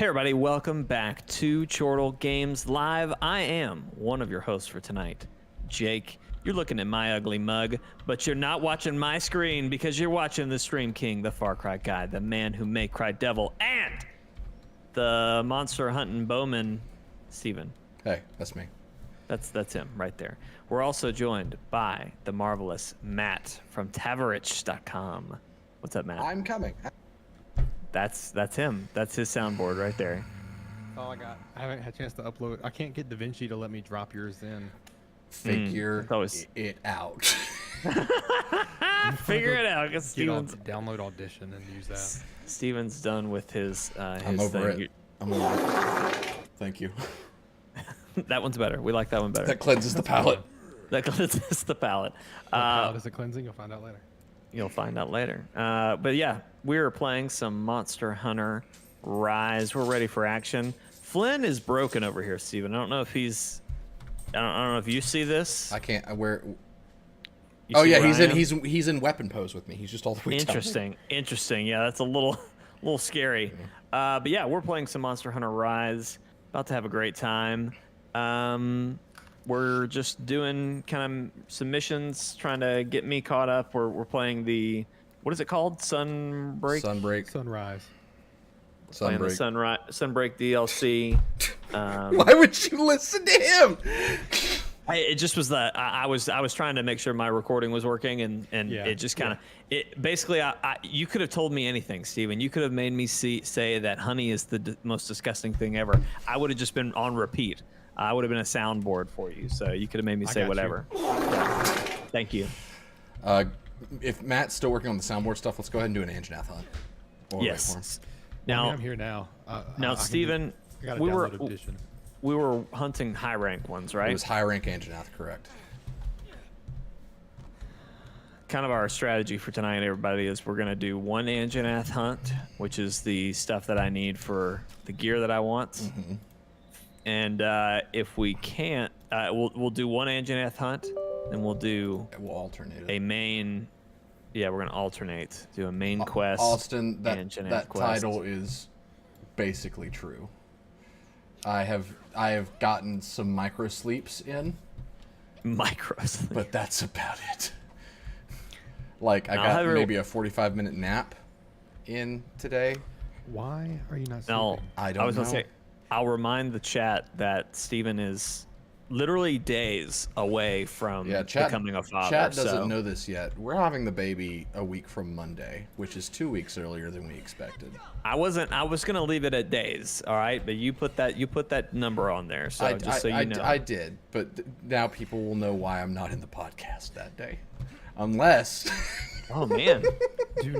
Hey everybody, welcome back to Chortle Games Live. I am one of your hosts for tonight, Jake. You're looking at my ugly mug, but you're not watching my screen because you're watching the Stream King, the Far Cry guy, the man who may cry devil, and the monster hunting bowman, Steven. Hey, that's me. That's him right there. We're also joined by the marvelous Matt from Tavarich.com. What's up, Matt? I'm coming. That's him. That's his soundboard right there. All I got. I haven't had a chance to upload. I can't get DaVinci to let me drop yours in. Figure it out. Figure it out, because Steven's download Audition and use that. Steven's done with his I'm over thing. it. I'm over it. Thank you. That one's better. We like that one better. That cleanses the palate. That cleanses the palate. How is it cleansing? You'll find out later. You'll find out later. But yeah, we're playing some Monster Hunter Rise. We're ready for action. Flynn is broken over here, Steven. I don't know if he's. I don't know if you see this. I can't. Where? You Oh see yeah, where he's in weapon pose with me. He's just all the way down. Interesting. Yeah, that's a little scary. But yeah, we're playing some Monster Hunter Rise. About to have a great time. We're just doing kind of some missions, trying to get me caught up. We're playing the, what is it called? Sunbreak? Sunbreak. Sunrise. Playing the Sunbreak DLC. Why would you listen to him? It just was that I was trying to make sure my recording was working, and Yeah, it just kind of it basically you could have told me anything, Steven. You could have made me say that honey is the most disgusting thing ever. I would have just been on repeat. I would have been a soundboard for you, so you could have made me say whatever. Yeah. Thank you. If Matt's still working on the soundboard stuff, let's go ahead and do an Anjanath hunt. Yes. Now Now, I'm here now. now, Steven, we were hunting high rank ones, right? It was high rank Anjanath, correct? Kind of our strategy for tonight, everybody, is we're gonna do one Anjanath hunt, which is the stuff that I need for the gear that I want. Mm-hmm. And if we can't, we'll do one Anjanath hunt, and we'll alternate it. a main. Yeah, we're gonna alternate. Do a main quest. Austin, that Anjanath quest. title is basically true. I have gotten some micro sleeps in. Micro. But that's about it. Like, I got maybe a 45-minute nap in today. Why are you not sleeping? No, I don't know. I was gonna say, I'll remind the chat that Steven is literally days away from becoming a father. Chat doesn't know this yet. We're having the baby a week from Monday, which is 2 weeks earlier than we expected. I was gonna leave it at days, all right? But you put that number on there, so just so you know. I did, but now people will know why I'm not in the podcast that day, unless. Oh man! Do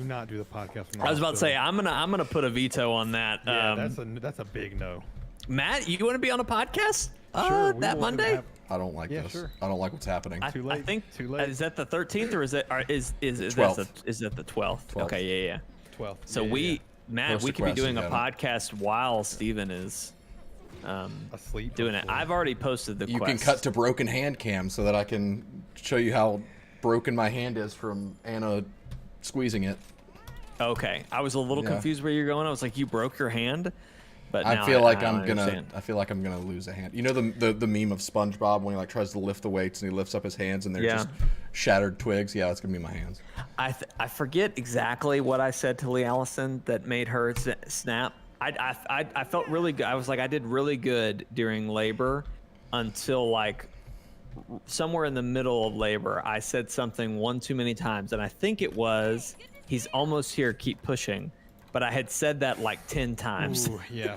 not do the podcast. From I was about to say I'm gonna put a veto on that. Yeah, that's a big no. Matt, you want to be on a podcast? Sure. That Monday? I don't like this. Sure. I don't like what's happening. Too late. I think Too late. Is that the 13th or is that 12th. Is that the 12th? 12th. Okay, yeah. 12. So Matt, Post we could be request, doing you a got podcast while Steven is asleep. doing it. I've already posted the You quest. can cut to broken hand cam so that I can show you how broken my hand is from Anna squeezing it. Okay, I was a little confused where you're going. I was like, you broke your hand, but now I feel like I I'm understand. gonna lose a hand. You know the meme of SpongeBob when he like tries to lift the weights and he lifts up his hands and they're just shattered twigs. Yeah, it's gonna be my hands. I forget exactly what I said to Lee Allison that made her snap. I felt really good. I was like, I did really good during labor until like somewhere in the middle of labor. I said something one too many times, and I think it was, "He's almost here. Keep pushing." But I had said that like 10 times. Ooh, yeah.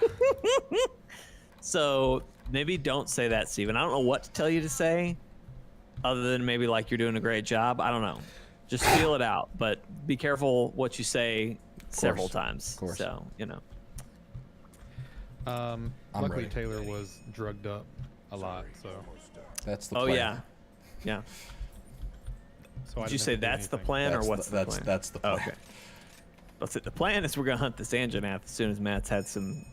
So maybe don't say that, Steven. I don't know what to tell you to say, other than maybe like you're doing a great job. I don't know. Just feel it out, but be careful what you say several times. Of course. So, you know. Luckily, ready. Taylor was drugged up a lot, so. That's the Oh plan. yeah. So I Did you didn't say have to do that's the anything. plan, or what's the plan? That's the plan. Okay. Let's see. The plan is we're gonna hunt this Anjanath as soon as Matt's had some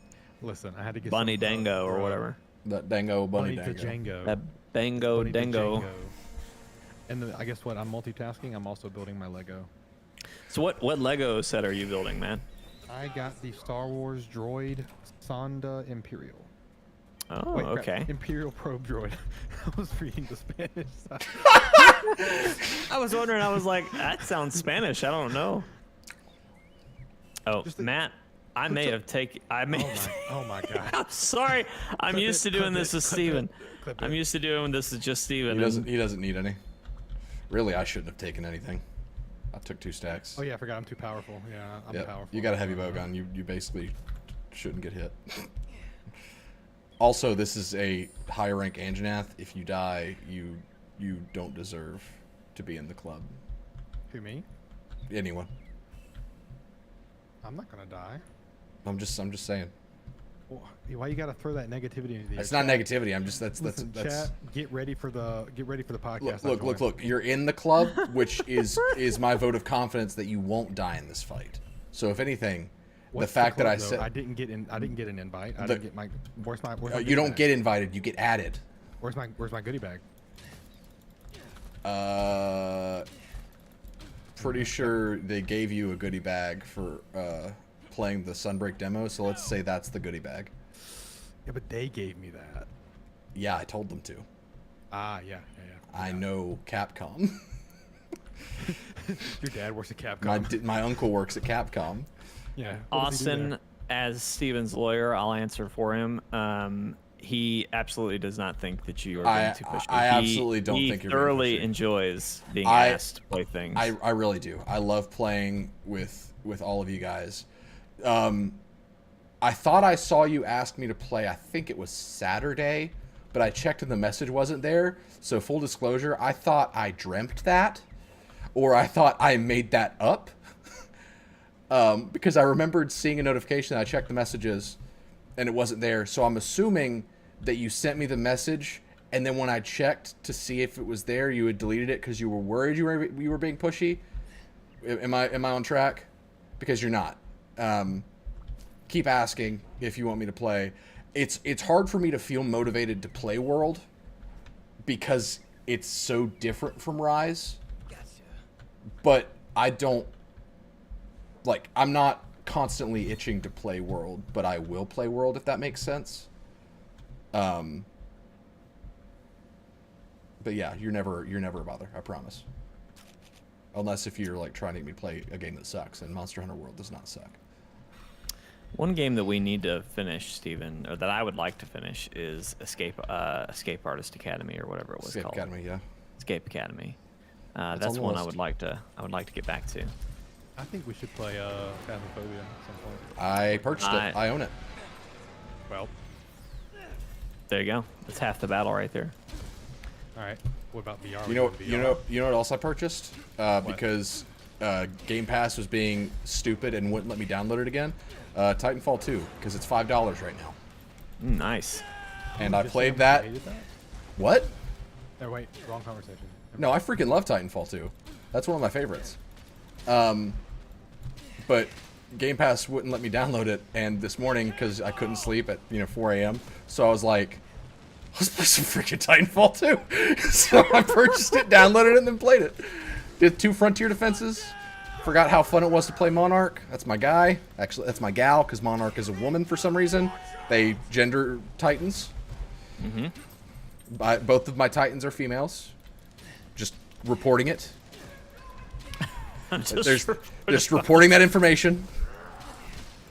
Listen, I had to get bunny some, dango or whatever. That dango bunny Bunny dango. Django. That bango Bunny dango. Django. And I guess what I'm multitasking. I'm also building my Lego. So what Lego set are you building, man? I got the Star Wars droid Sonda Imperial. Oh, Wait, crap, okay. Imperial probe droid. I was reading the Spanish side. I was wondering. I was like, that sounds Spanish. I don't know. Oh, Matt, I may have taken. I may. Oh my god. I'm sorry. I'm Clip used it, to doing clip this it, with clip Steven. it, clip I'm it. used to doing this with just Steven. He doesn't need any. Really, I shouldn't have taken anything. I took 2 stacks. Oh yeah, I forgot I'm too powerful. Yeah, I'm Yep. powerful. You got a heavy bow gun. You basically shouldn't get hit. Also, this is a higher rank Anjanath. If you die, you don't deserve to be in the club. Who, me? Anyone. I'm not gonna die. I'm just saying. Why you gotta throw that negativity into the It's not negativity. I'm just that's chat. Get ready for the podcast. Look. You're in the club, which is my vote of confidence that you won't die in this fight. So if anything, What's the fact club, that I though? said I didn't get an invite. I didn't get my. Where's my you don't get invited. You get added. Where's my goodie bag? Pretty sure they gave you a goodie bag for playing the Sunbreak demo. So let's say that's the goodie bag. Yeah, but they gave me that. Yeah, I told them to. Yeah. I know Capcom. Your dad works at Capcom. My uncle works at Capcom. Yeah. Austin, as Steven's lawyer, I'll answer for him. He absolutely does not think that you are being too pushy. I absolutely don't think you're being thoroughly pushy. enjoys being asked to play things. I really do. I love playing with all of you guys. I thought I saw you ask me to play, I think it was Saturday, but I checked and the message wasn't there. So full disclosure, I thought I dreamt that, or I thought I made that up. Because I remembered seeing a notification, I checked the messages, and it wasn't there. So I'm assuming that you sent me the message, and then when I checked to see if it was there, you had deleted it because you were worried you were being pushy. Am I on track? Because you're not. Keep asking if you want me to play. It's hard for me to feel motivated to play World because it's so different from Rise. Gotcha. But I don't I'm not constantly itching to play World, but I will play World if that makes sense. But yeah, you're never a bother, I promise. Unless if you're trying to get me to play a game that sucks, and Monster Hunter World does not suck. One game that we need to finish, Steven, or that I would like to finish, is Escape Artist Academy, or whatever it was called. Escape Academy, yeah. Escape Academy. That's one I would like to get back to. I think we should play Phasmophobia at some point. I purchased it. I own it. Well, there you go. That's half the battle right there. all right. What about VR? You know what else I purchased? Because Game Pass was being stupid and wouldn't let me download it again. Titanfall 2, because it's $5 right now. Nice. And I played that. What? Oh wait, wrong conversation. No, I freaking love Titanfall 2. That's one of my favorites. But Game Pass wouldn't let me download it, and this morning, because I couldn't sleep at 4 a.m., so I was like, let's play some freaking Titanfall 2. So I purchased it, downloaded it, and then played it. Did 2 Frontier Defenses. Forgot how fun it was to play Monarch. That's my guy. Actually, that's my gal, because Monarch is a woman for some reason. They gender Titans. Mm-hmm. Both of my Titans are females. Just reporting it. Just reporting that information.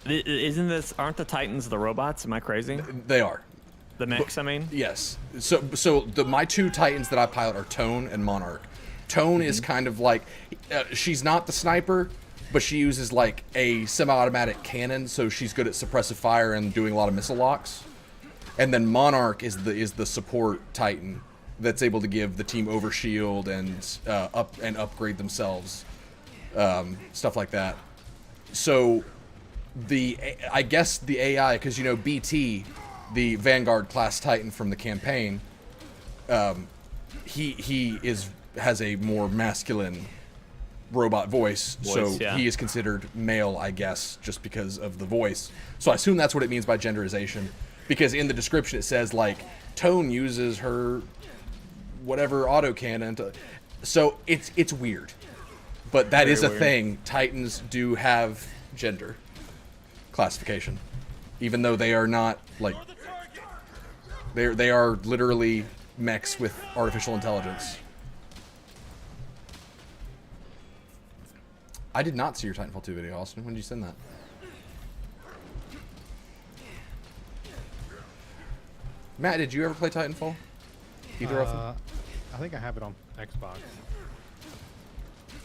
Aren't the Titans the robots? Am I crazy? They are. The mechs, I mean? Yes. So my 2 Titans that I pilot are Tone and Monarch. Tone is kind of she's not the sniper, but she uses a semi-automatic cannon, so she's good at suppressive fire and doing a lot of missile locks. And then Monarch is the support Titan that's able to give the team overshield and upgrade themselves, stuff like that. So I guess the AI, because BT, the Vanguard class Titan from the campaign, he has a more masculine robot voice, so yeah. he is considered male, I guess, just because of the voice. So I assume that's what it means by genderization, because in the description it says Tone uses her whatever autocannon. So it's weird, but that is a thing. Titans do have gender. classification, even though they are not like they are literally mechs with artificial intelligence. I did not see your Titanfall 2 video, Austin. When did you send that? Matt, did you ever play Titanfall? Either of them? I think I have it on Xbox.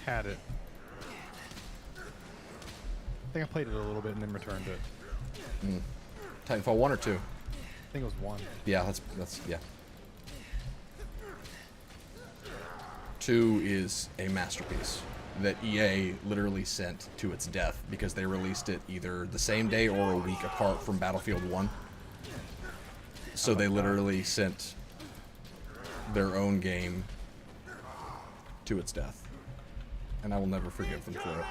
Had it. I think I played it a little bit and then returned it. Titanfall 1 or 2? I think it was 1. Yeah, that's yeah. 2 is a masterpiece that EA literally sent to its death because they released it either the same day or a week apart from Battlefield 1. So they literally sent their own game to its death. And I will never forgive them for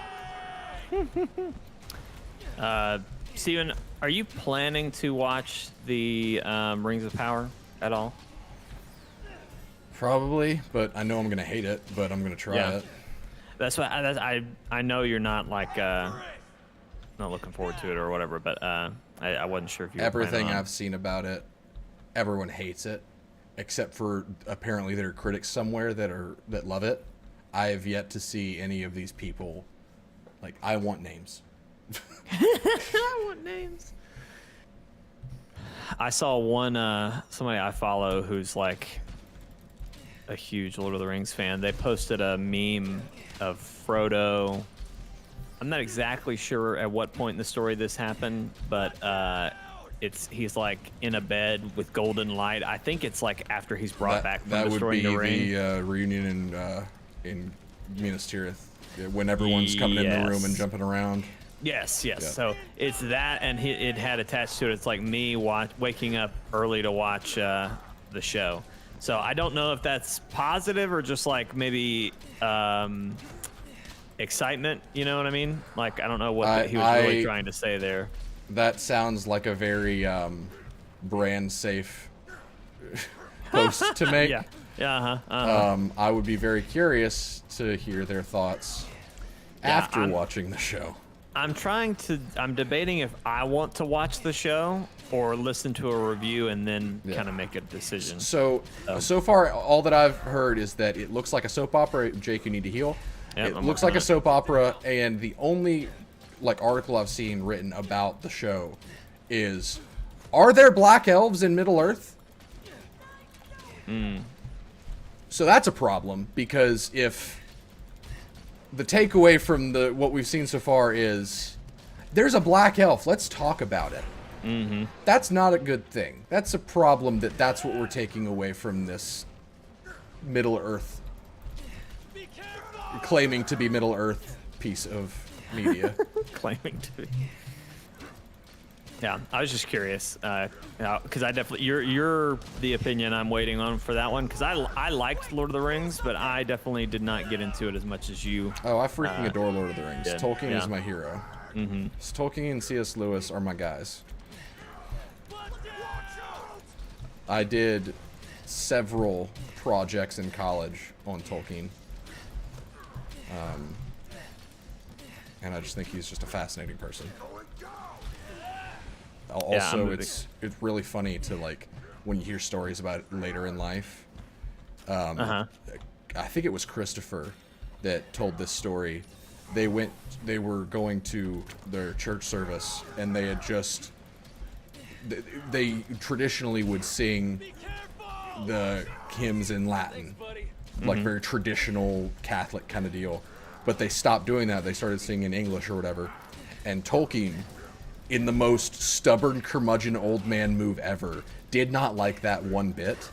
it. Steven, are you planning to watch the Rings of Power at all? Probably, but I know I'm gonna hate it, but I'm gonna try it. That's why I know you're not like not looking forward to it or whatever, but I wasn't sure if you were Everything planning on. I've seen about it, everyone hates it, except for apparently there are critics somewhere that love it. I have yet to see any of these people. Like, I want names. I want names. I saw one somebody I follow who's like a huge Lord of the Rings fan. They posted a meme of Frodo. I'm not exactly sure at what point in the story this happened, but he's like in a bed with golden light. I think it's like after he's brought back from destroying the ring. That would be the reunion in Minas Tirith, when everyone's coming in the room and jumping around. Yes. Yeah. So it's that, and it had attached to it. It's like me waking up early to watch the show. So I don't know if that's positive or just like maybe excitement. You know what I mean? Like, I don't know what he was really trying to say there. That sounds like a very brand safe post to make. Yeah. I would be very curious to hear their thoughts after watching the show. I'm debating if I want to watch the show or listen to a review and then kind of make a decision. So far, all that I've heard is that it looks like a soap opera. Jake, you need to heal. Yep, It looks like a soap opera, and the only article I've seen written about the show is, are there black elves in Middle-earth? So that's a problem, because if the takeaway from what we've seen so far is there's a black elf, let's talk about it. That's not a good thing. That's a problem that's what we're taking away from this Middle-earth, claiming to be Middle-earth piece of media. Claiming to be. Yeah, I was just curious, because I definitely you're the opinion I'm waiting on for that one, because I liked Lord of the Rings, but I definitely did not get into it as much as you. Oh, I freaking adore Lord of the Rings. did. Tolkien is my hero. Mm-hmm. Tolkien and C.S. Lewis are my guys. I did several projects in college on Tolkien. And I just think he's just a fascinating person. Also, it's really funny to, like, when you hear stories about it later in life. I think it was Christopher that told this story. They were going to their church service, and they had just, they traditionally would sing the hymns in Latin, like very traditional Catholic kind of deal. But they stopped doing that. They started singing in English or whatever. And Tolkien, in the most stubborn curmudgeon old man move ever, did not like that one bit.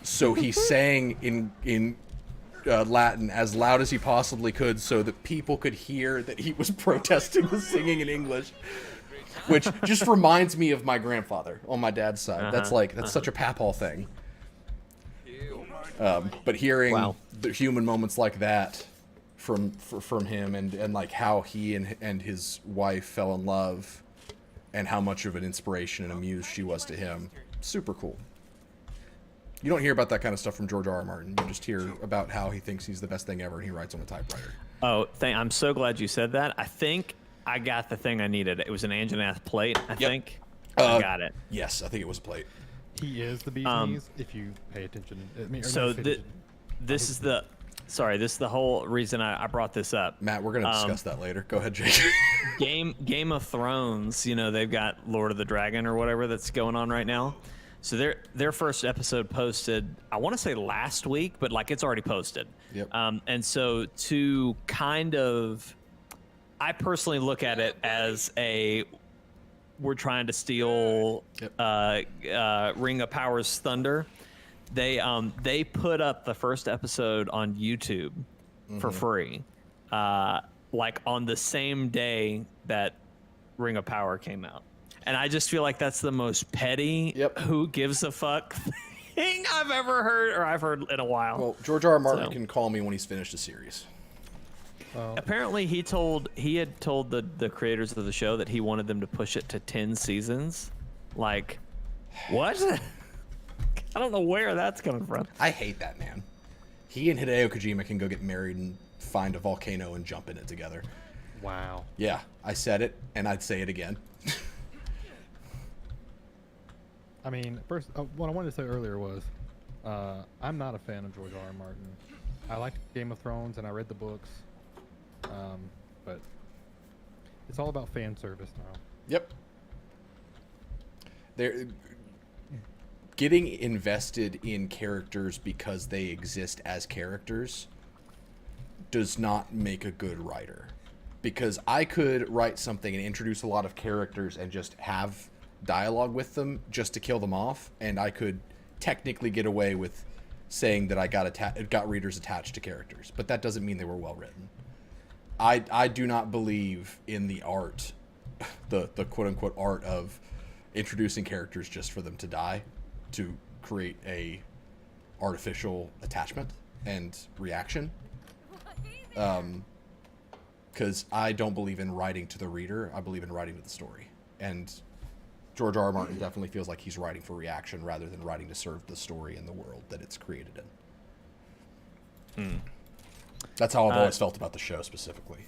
So he sang in Latin as loud as he possibly could so that people could hear that he was protesting the singing in English. Which just reminds me of my grandfather on my dad's side. That's such a papaw thing. But hearing the human moments like that from him, and like how he and his wife fell in love, and how much of an inspiration and a muse she was to him, super cool. You don't hear about that kind of stuff from George R.R. Martin. You just hear about how he thinks he's the best thing ever, and he writes on a typewriter. Oh, I'm so glad you said that. I think I got the thing I needed. It was an Anjanath plate, I think. Uh, I got it. Yes, I think it was plate. He is the bee's knees if you pay attention. I mean, or So not pay attention. this is the this is the whole reason I brought this up. Matt, we're gonna discuss that later. Go ahead, Jake. Game of Thrones, you know, they've got Lord of the Dragon or whatever that's going on right now. So their first episode posted, I want to say last week, but like it's already posted. Yep. And so to kind of, I personally look at it as we're trying to steal Ring of Power's thunder. They put up the first episode on YouTube for free, like on the same day that Ring of Power came out. And I just feel like that's the most petty, who gives a fuck thing I've ever heard, or I've heard in a while. Well, George R. R. Martin can call me when he's finished a series. Apparently, he had told the creators of the show that he wanted them to push it to 10 seasons. Like, what? I don't know where that's coming from. I hate that man. He and Hideo Kojima can go get married and find a volcano and jump in it together. Wow. Yeah, I said it, and I'd say it again. I mean, first, what I wanted to say earlier was, I'm not a fan of George R. R. Martin. I liked Game of Thrones, and I read the books, but it's all about fan service now. Yep. They're getting invested in characters because they exist as characters does not make a good writer. Because I could write something and introduce a lot of characters and just have dialogue with them just to kill them off, and I could technically get away with saying that I got readers attached to characters, but that doesn't mean they were well written. I do not believe in the art, the quote unquote art of introducing characters just for them to die, to create a artificial attachment and reaction. Because I don't believe in writing to the reader. I believe in writing to the story. And George R. R. Martin definitely feels like he's writing for reaction rather than writing to serve the story and the world that it's created in. That's how I've always felt about the show specifically.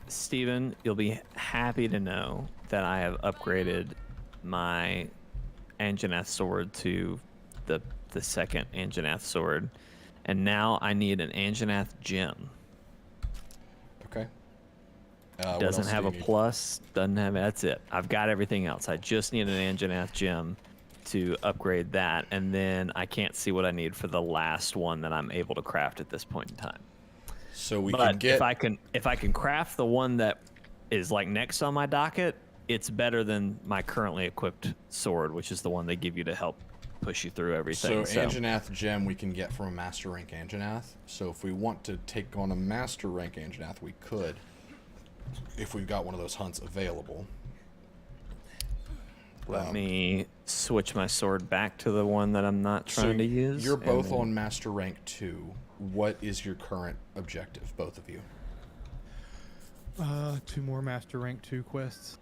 Steven, you'll be happy to know that I have upgraded my Anjanath sword to the second Anjanath sword. And now I need an Anjanath gem. Okay. Doesn't have a plus, doesn't have, that's it. I've got everything else. I just need an Anjanath gem to upgrade that, and then I can't see what I need for the last one that I'm able to craft at this point in time. So we But can get... if I can craft the one that is like next on my docket, it's better than my currently equipped sword, which is the one they give you to help push you through everything. So Anjanath gem we can get from a master rank Anjanath. So if we want to take on a master rank Anjanath, we could, if we've got one of those hunts available. Let me switch my sword back to the one that I'm not trying to use. You're both on master rank 2. What is your current objective, both of you? 2 more master rank 2 quests.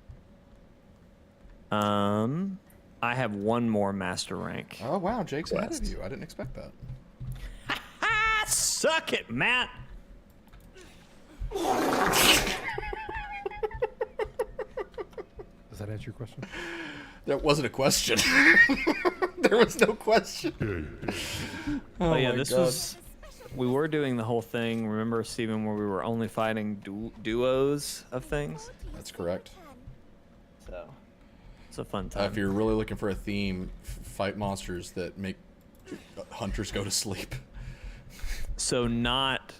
I have 1 more master rank. Oh wow, Jake's ahead of you. I didn't expect that. Ah, suck it, Matt. Does that answer your question? That wasn't a question. There was no question. Oh yeah, this was. We were doing the whole thing. Remember, Steven, where we were only fighting duos of things? That's correct. So, it's a fun time. If you're really looking for a theme, fight monsters that make hunters go to sleep. So not.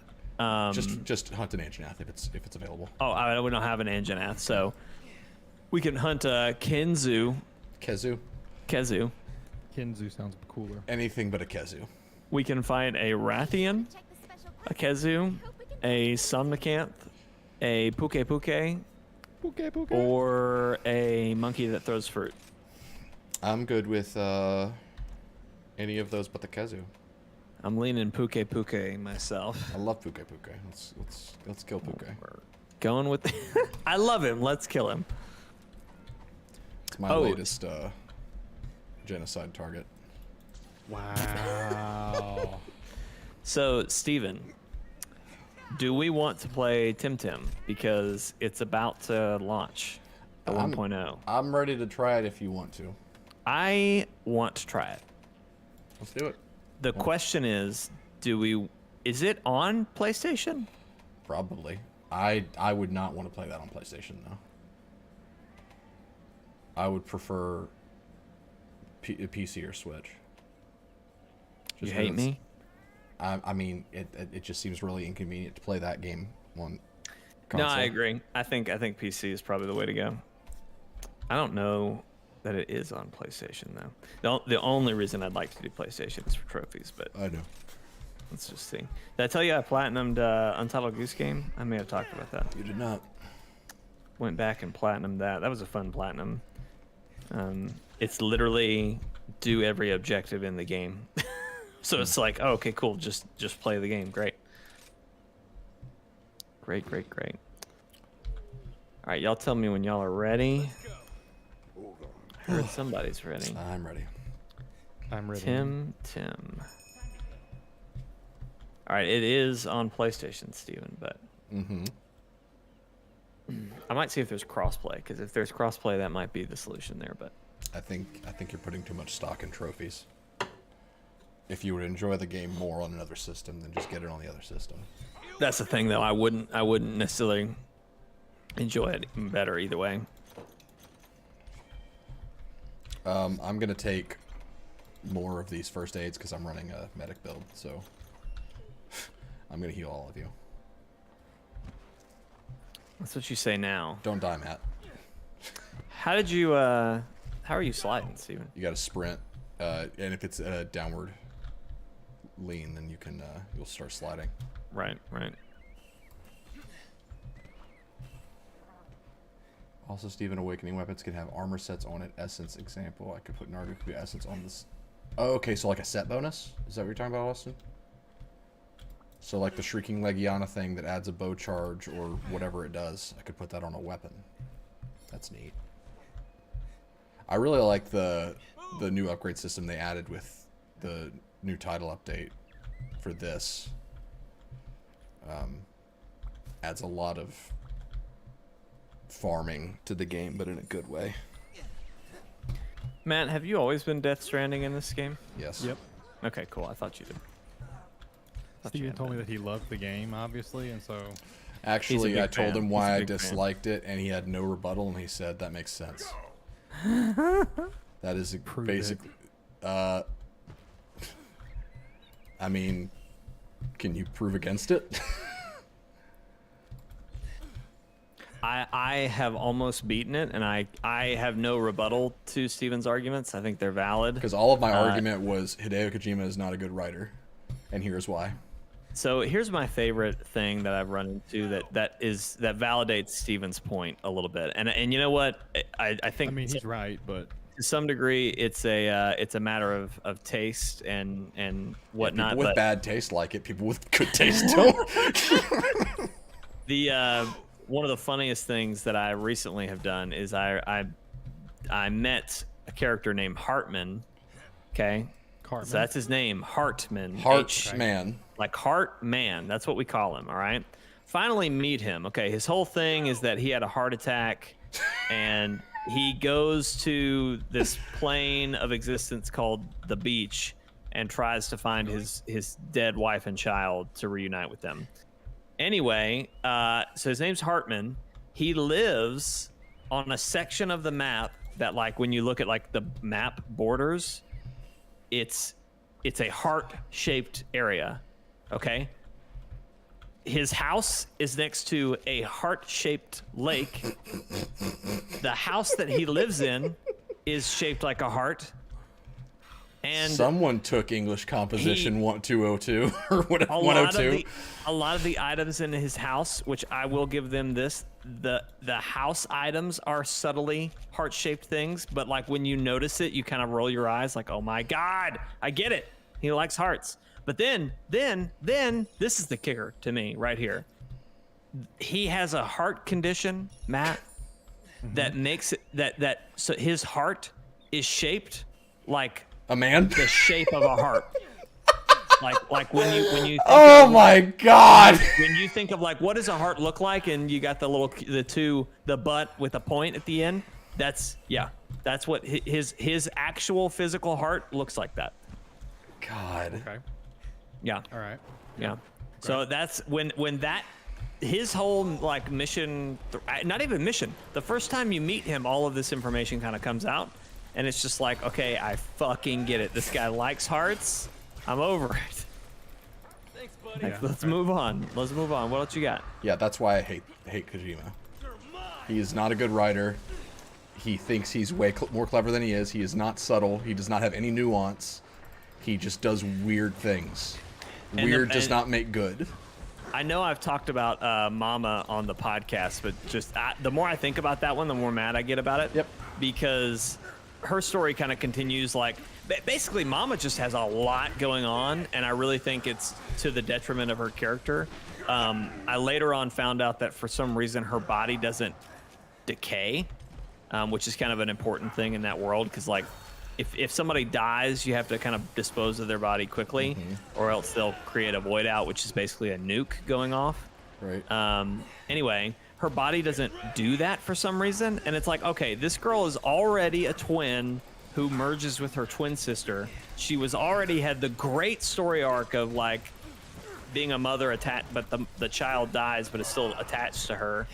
Just hunt an Anjanath if it's available. Oh, we don't have an Anjanath, so we can hunt a Kezu. Kezu. Kinzu sounds cooler. Anything but a Kezu. We can find a Rathian, a Kezu, a Somnicanth, a Puke, or a monkey that throws fruit. I'm good with any of those but the Kezu. I'm leaning Puke myself. I love Puke. Let's kill Puke. We're going with. I love him. Let's kill him. It's my latest genocide target. Wow. So, Steven, do we want to play Tim Tim? Because it's about to launch the 1.0. I'm ready to try it if you want to. I want to try it. Let's do it. The question is, is it on PlayStation? Probably. I would not want to play that on PlayStation, though. I would prefer PC or Switch. You hate me? I mean, it just seems really inconvenient to play that game on console. No, I agree. I think PC is probably the way to go. I don't know that it is on PlayStation though. The only reason I'd like to do PlayStation is for trophies, but I know. Let's just see. Did I tell you I platinumed Untitled Goose Game? I may have talked about that. You did not. Went back and platinumed that. That was a fun platinum. It's literally do every objective in the game. So it's like, oh, okay, cool. Just play the game. Great. Great. All right, y'all tell me when y'all are ready. I heard somebody's ready. I'm ready. I'm ready. Tim. All right, it is on PlayStation, Steven, but I might see if there's crossplay, because if there's crossplay, that might be the solution there. But I think you're putting too much stock in trophies. If you would enjoy the game more on another system, then just get it on the other system. that's the thing, though. I wouldn't necessarily enjoy it better either way. I'm gonna take more of these first aids because I'm running a medic build, so I'm gonna heal all of you. That's what you say now. Don't die, Matt. How did you? How are you sliding, Steven? You got to sprint, and if it's a downward lean, then you can you'll start sliding. Right. Also, Steven, awakening weapons can have armor sets on it. Essence example. I could put Nargacuga essence on this. Oh, okay, so like a set bonus? Is that what you're talking about, Austin? So like the Shrieking Legiana thing that adds a bow charge or whatever it does, I could put that on a weapon. That's neat. I really like the new upgrade system they added with the new title update for this. Adds a lot of farming to the game, but in a good way. Matt, have you always been Death Stranding in this game? Yes. Yep. Okay, cool. I thought you did. Steven told me that he loved the game, obviously, and so... Actually, I told him why I He's a big fan. disliked it, and he had no rebuttal, and he said, that makes sense. That is Prove basically... I mean, can you prove against it? I have almost beaten it, and I have no rebuttal to Steven's arguments. I think they're valid. Because all of my argument was Hideo Kojima is not a good writer, and here's why. So here's my favorite thing that I've run into that validates Steven's point a little bit, and you know what? I think I mean, he's right, but to some degree it's a matter of taste and whatnot. People with but bad taste like it. People with good taste don't. the one of the funniest things that I recently have done is I met a character named Hartman. Okay. Cartman. So that's his name, Hartman. Heartman. Like Hartman. That's what we call him, all right? Finally meet him. Okay, his whole thing is that he had a heart attack and he goes to this plane of existence called the beach and tries to find his dead wife and child to reunite with them. Anyway, so his name's Hartman. He lives on a section of the map that, like, when you look at like the map borders, it's a heart-shaped area, okay? His house is next to a heart-shaped lake. The house that he lives in is shaped like a heart. And someone took English composition 202 or whatever 102. A lot of the items in his house, which I will give them this, the house items are subtly heart-shaped things, but like when you notice it, you kind of roll your eyes like, oh my God, I get it. He likes hearts. But then this is the kicker to me right here. He has a heart condition, Matt, that makes it so his heart is shaped like A man? the shape of a heart. Like when you think Oh of, my god! when you think of like what does a heart look like, and you got the butt with a point at the end. That's what his actual physical heart looks like. That. God. Okay. Yeah. All right. Yeah. So that's when that his whole like mission, not even mission. The first time you meet him, all of this information kind of comes out, and it's just like, okay, I fucking get it. This guy likes hearts. I'm over it. Thanks, buddy. Like, let's move on. Let's move on. What else you got? Yeah, that's why I hate Kojima. He is not a good writer. He thinks he's way more clever than he is. He is not subtle. He does not have any nuance. He just does weird things. Weird does not make good. I know I've talked about Mama on the podcast, but just the more I think about that one, the more mad I get about it. Yep. Because her story kind of continues like, basically Mama just has a lot going on, and I really think it's to the detriment of her character. I later on found out that for some reason her body doesn't decay, which is kind of an important thing in that world, because like if somebody dies, you have to kind of dispose of their body quickly, or else they'll create a void out, which is basically a nuke going off. Right. Anyway, her body doesn't do that for some reason, and it's like, okay, this girl is already a twin who merges with her twin sister. She was already had the great story arc of like being a mother attached, but the child dies, but it's still attached to her.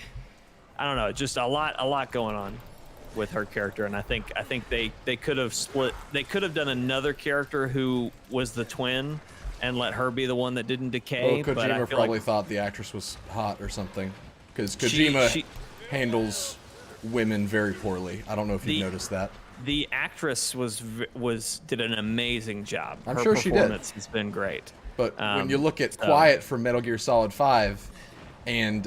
I don't know, just a lot going on with her character, and I think they could have split. They could have done another character who was the twin and let her be the one that didn't decay. Well, but I Kojima feel probably like thot the actress was hot or something, because Kojima handles women very poorly. I don't know if you've noticed that. The actress did an amazing job. I'm her sure she did. performance has been great. But when you look at Quiet from Metal Gear Solid 5, and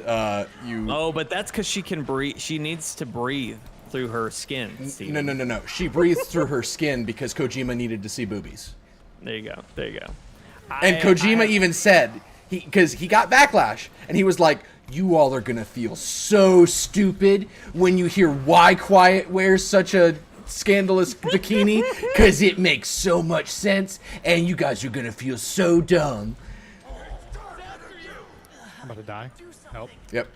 you... Oh, but that's because she can breathe. She needs to breathe through her skin. No. She breathed through her skin because Kojima needed to see boobies. There you go. And Kojima even said, because he got backlash, and he was like, you all are going to feel so stupid when you hear why Quiet wears such a scandalous bikini, because it makes so much sense, and you guys are going to feel so dumb. I'm about to die. Help. Yep.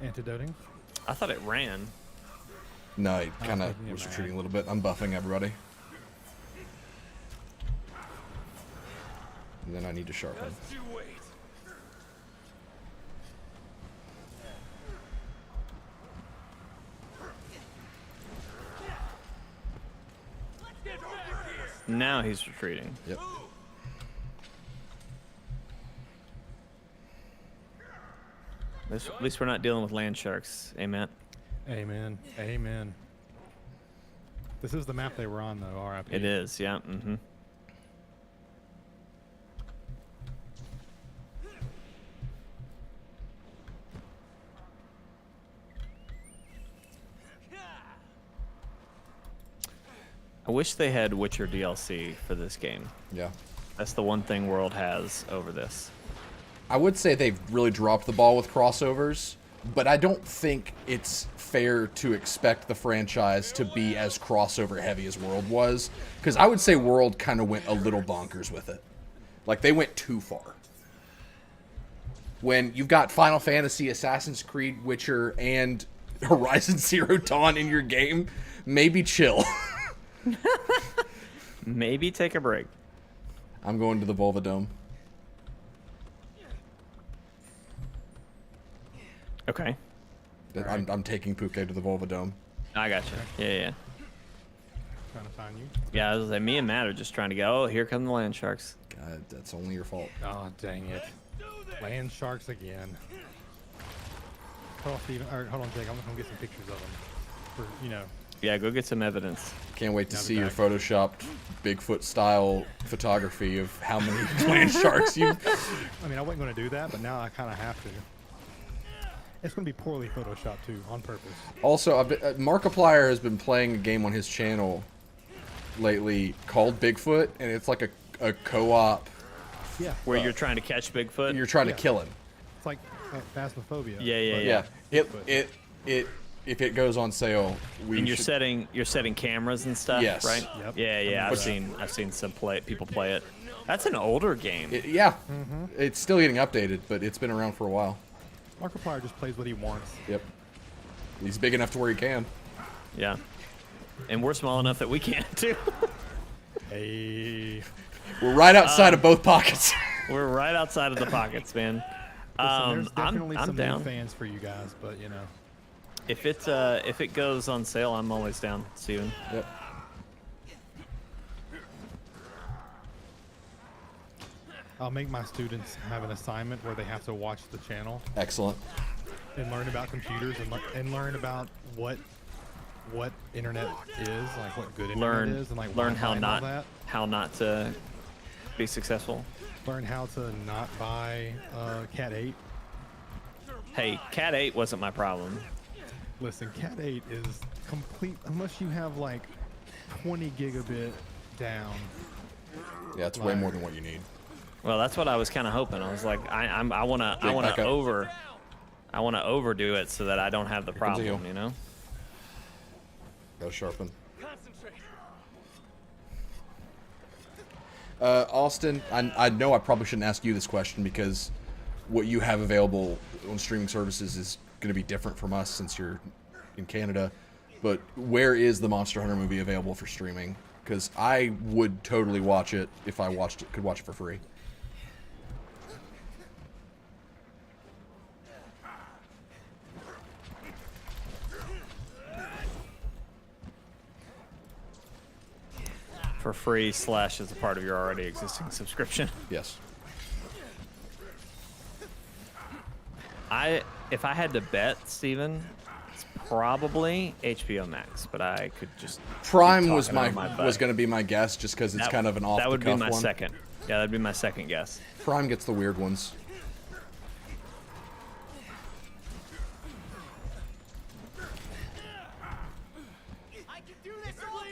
Antidoting. I thought it ran. No, it kind of thinking it was ran. retreating a little bit. I'm buffing everybody. And then I need to sharpen. Just you wait. Get back here. Now he's retreating. Yep. At least we're not dealing with land sharks. Amen. Amen. Amen. This is the map they were on, though. R.I.P. It is. Yeah. Mm-hmm. I wish they had Witcher DLC for this game. Yeah. That's the one thing World has over this. I would say they've really dropped the ball with crossovers, but I don't think it's fair to expect the franchise to be as crossover heavy as World was, because I would say World kind of went a little bonkers with it. Like, they went too far. When you've got Final Fantasy, Assassin's Creed, Witcher, and Horizon Zero Dawn in your game, maybe chill. Maybe take a break. I'm going to the Volva Dome. Okay. I'm taking Puke to the Volva Dome. I got you. Yeah. Trying to find you. Yeah, I was like, me and Matt are just trying to go, oh, here come the land sharks. God, that's only your fault. Oh, dang it. Land sharks again. Hold on, Steven. Or, hold on, Jake. I'm going to get some pictures of them. For, you know. Yeah, go get some evidence. Can't wait to Now see the your back. Photoshopped Bigfoot-style photography of how many land sharks you... I mean, I wasn't going to do that, but now I kind of have to. It's going to be poorly photoshopped, too, on purpose. Also, Markiplier has been playing a game on his channel lately called Bigfoot, and it's like a co-op. Yeah. Where you're trying to catch Bigfoot. You're trying to kill him. It's like phasmophobia. Yeah. Yeah. It if it goes on sale, we And you're should, setting cameras and stuff, Yes. right? Yep. Yeah. I've seen some people play it. That's an older game. yeah, it's still getting updated, but it's been around for a while. Markiplier just plays what he wants. Yep. He's big enough to where he can. Yeah. And we're small enough that we can't too. Hey. We're right outside of both pockets. We're right outside of the pockets, man. Listen, there's definitely I'm some down. new fans for you guys, but you know. If it goes on sale, I'm always down, Steven. Yep. I'll make my students have an assignment where they have to watch the channel Excellent. and learn about computers and learn about what internet is, like what good internet is, and like learn Wi-Fi and all that. how not to be successful. Learn how to not buy Cat 8. Hey, Cat 8 wasn't my problem. Listen, Cat 8 is complete unless you have like 20 gigabit down. Yeah, it's way more than what you need. Well, that's what I was kind of hoping. I was like, I wanna back up. overdo it so that I don't have the comes a problem, heel. you know? Go sharpen. Concentrate. Austin, I know I probably shouldn't ask you this question because what you have available on streaming services is going to be different from us since you're in Canada. But where is the Monster Hunter movie available for streaming? Because I would totally watch it if I could watch it for free. For free / as a part of your already existing subscription. Yes. If I had to bet, Steven, it's probably HBO Max, but I could just Prime keep was talking out my butt. was going to be my guess just because it's kind of an off the That would be cuff my one. second. Yeah, that'd be my second guess. Prime gets the weird ones. I can do this all day.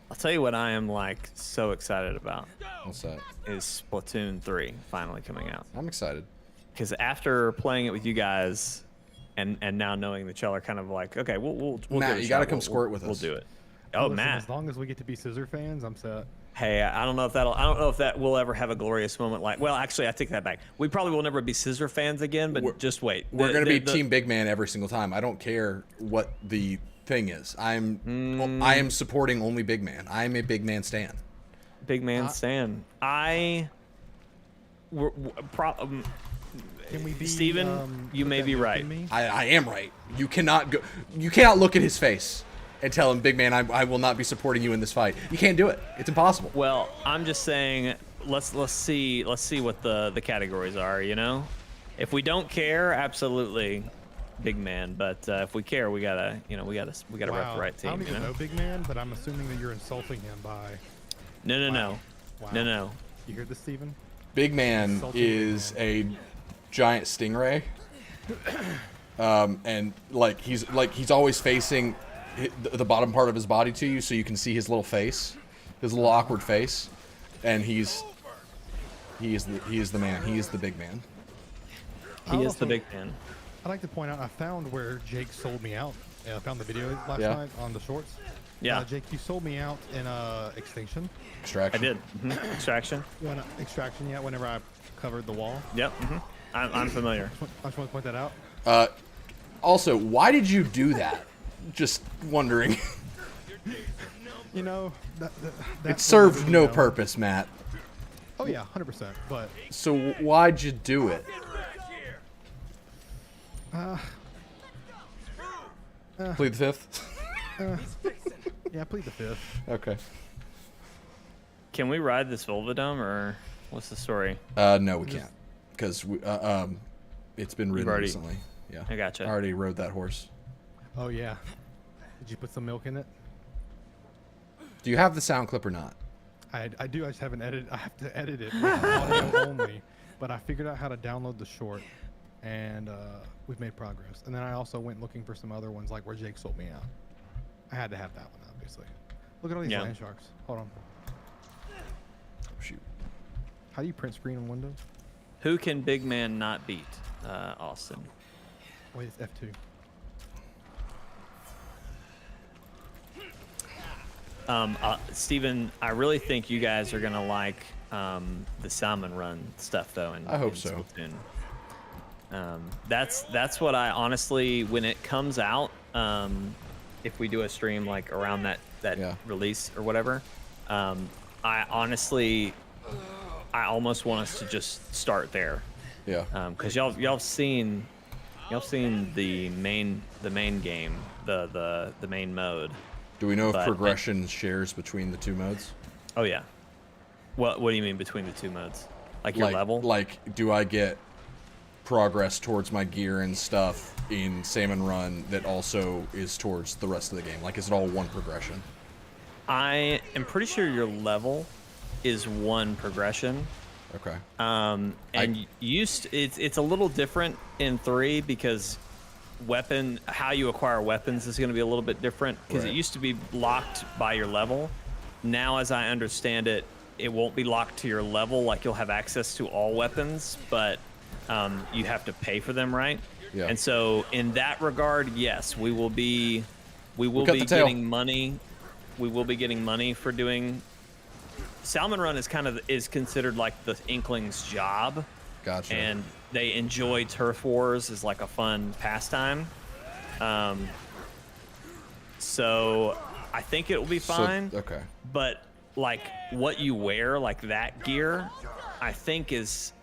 I'll tell you what I am like so excited about What's that? is Splatoon 3 finally coming out. I'm excited. Because after playing it with you guys, and now knowing that y'all are kind of like, okay, we'll Matt, give it a you shot. gotta come We'll- squirt with We'll us. do it. Oh, Listen, Matt. as long as we get to be Scissor fans, I'm set. Hey, I don't know if that will ever have a glorious moment like. Well, actually, I take that back. We probably will never be Scissor fans again, but just wait. We're going to be Team Big Man every single time. I don't care what the thing is. I am supporting only Big Man. I am a Big Man stan. Big man stand. Can we be? Steven, you put may that be milk right. in me? I am right. You cannot go. You cannot look at his face and tell him, Big Man, I will not be supporting you in this fight. You can't do it. It's impossible. Well, I'm just saying, let's see what the categories are. You know, if we don't care, absolutely, big man. But if we care, we gotta rep the Wow. right I team. don't You even know? know Big Man, but I'm assuming that you're insulting him by. No. Wow. You hear this, Steven? Big Man Insulting Big is a giant stingray, and he's always facing the bottom part of his body to you, so you can see his little face, his little awkward face, and he is the man. He is the big man. He is Also- the big man. I'd like to point out I found where Jake sold me out. I found the video last Yeah. night on the shorts. Yeah. Jake, you sold me out in Extinction. I Extraction. did. Extraction. Extraction, yeah, whenever I covered the wall. Yep. I'm familiar. I just want to point that out. Also, why did you do that? Just wondering. You know, that It served no purpose, Matt. Oh, yeah, 100%. But, So why'd you do it? Plead the fifth. yeah, plead the fifth. Okay. Can we ride this Volvodome, or what's the story? No, we can't, because it's been ridden already- recently. Yeah. I gotcha. I already rode that horse. Oh, yeah. Did you put some milk in it? Do you have the sound clip or not? I do. I just haven't edited. I have to edit it with audio only. But I figured out how to download the short, and we've made progress. And then I also went looking for some other ones, like where Jake sold me out. I had to have that one, obviously. Look at all these Yeah. land sharks. Hold on. Oh, shoot. How do you print screen on Windows? Who can big man not beat? Austin. Wait, it's F2. Steven, I really think you guys are gonna like the salmon run stuff though. I hope in so. Splatoon. That's what I honestly, when it comes out, if we do a stream like around that Yeah. release or whatever, I honestly, I almost want us to just start there. Yeah. Because y'all seen the main game, the main mode. Do we know if but- progression shares between the two modes? Oh yeah. What do you mean between the two modes? Like your level? Like, do I get progress towards my gear and stuff in Salmon Run that also is towards the rest of the game? Like, is it all one progression? I am pretty sure your level is one progression. Okay. And it's a little different in 3 because how you acquire weapons is going to be a little bit different because Right. it used to be locked by your level. Now, as I understand it, it won't be locked to your level. Like you'll have access to all weapons, but you have to pay for them, right? Yeah. And so, in that regard, yes, we will be cut the tail. getting money. We will be getting money for doing. Salmon Run is considered like the Inkling's job. Gotcha. And they enjoy turf wars as like a fun pastime. So I think it will be fine. Okay. But like what you wear, like that gear, I think is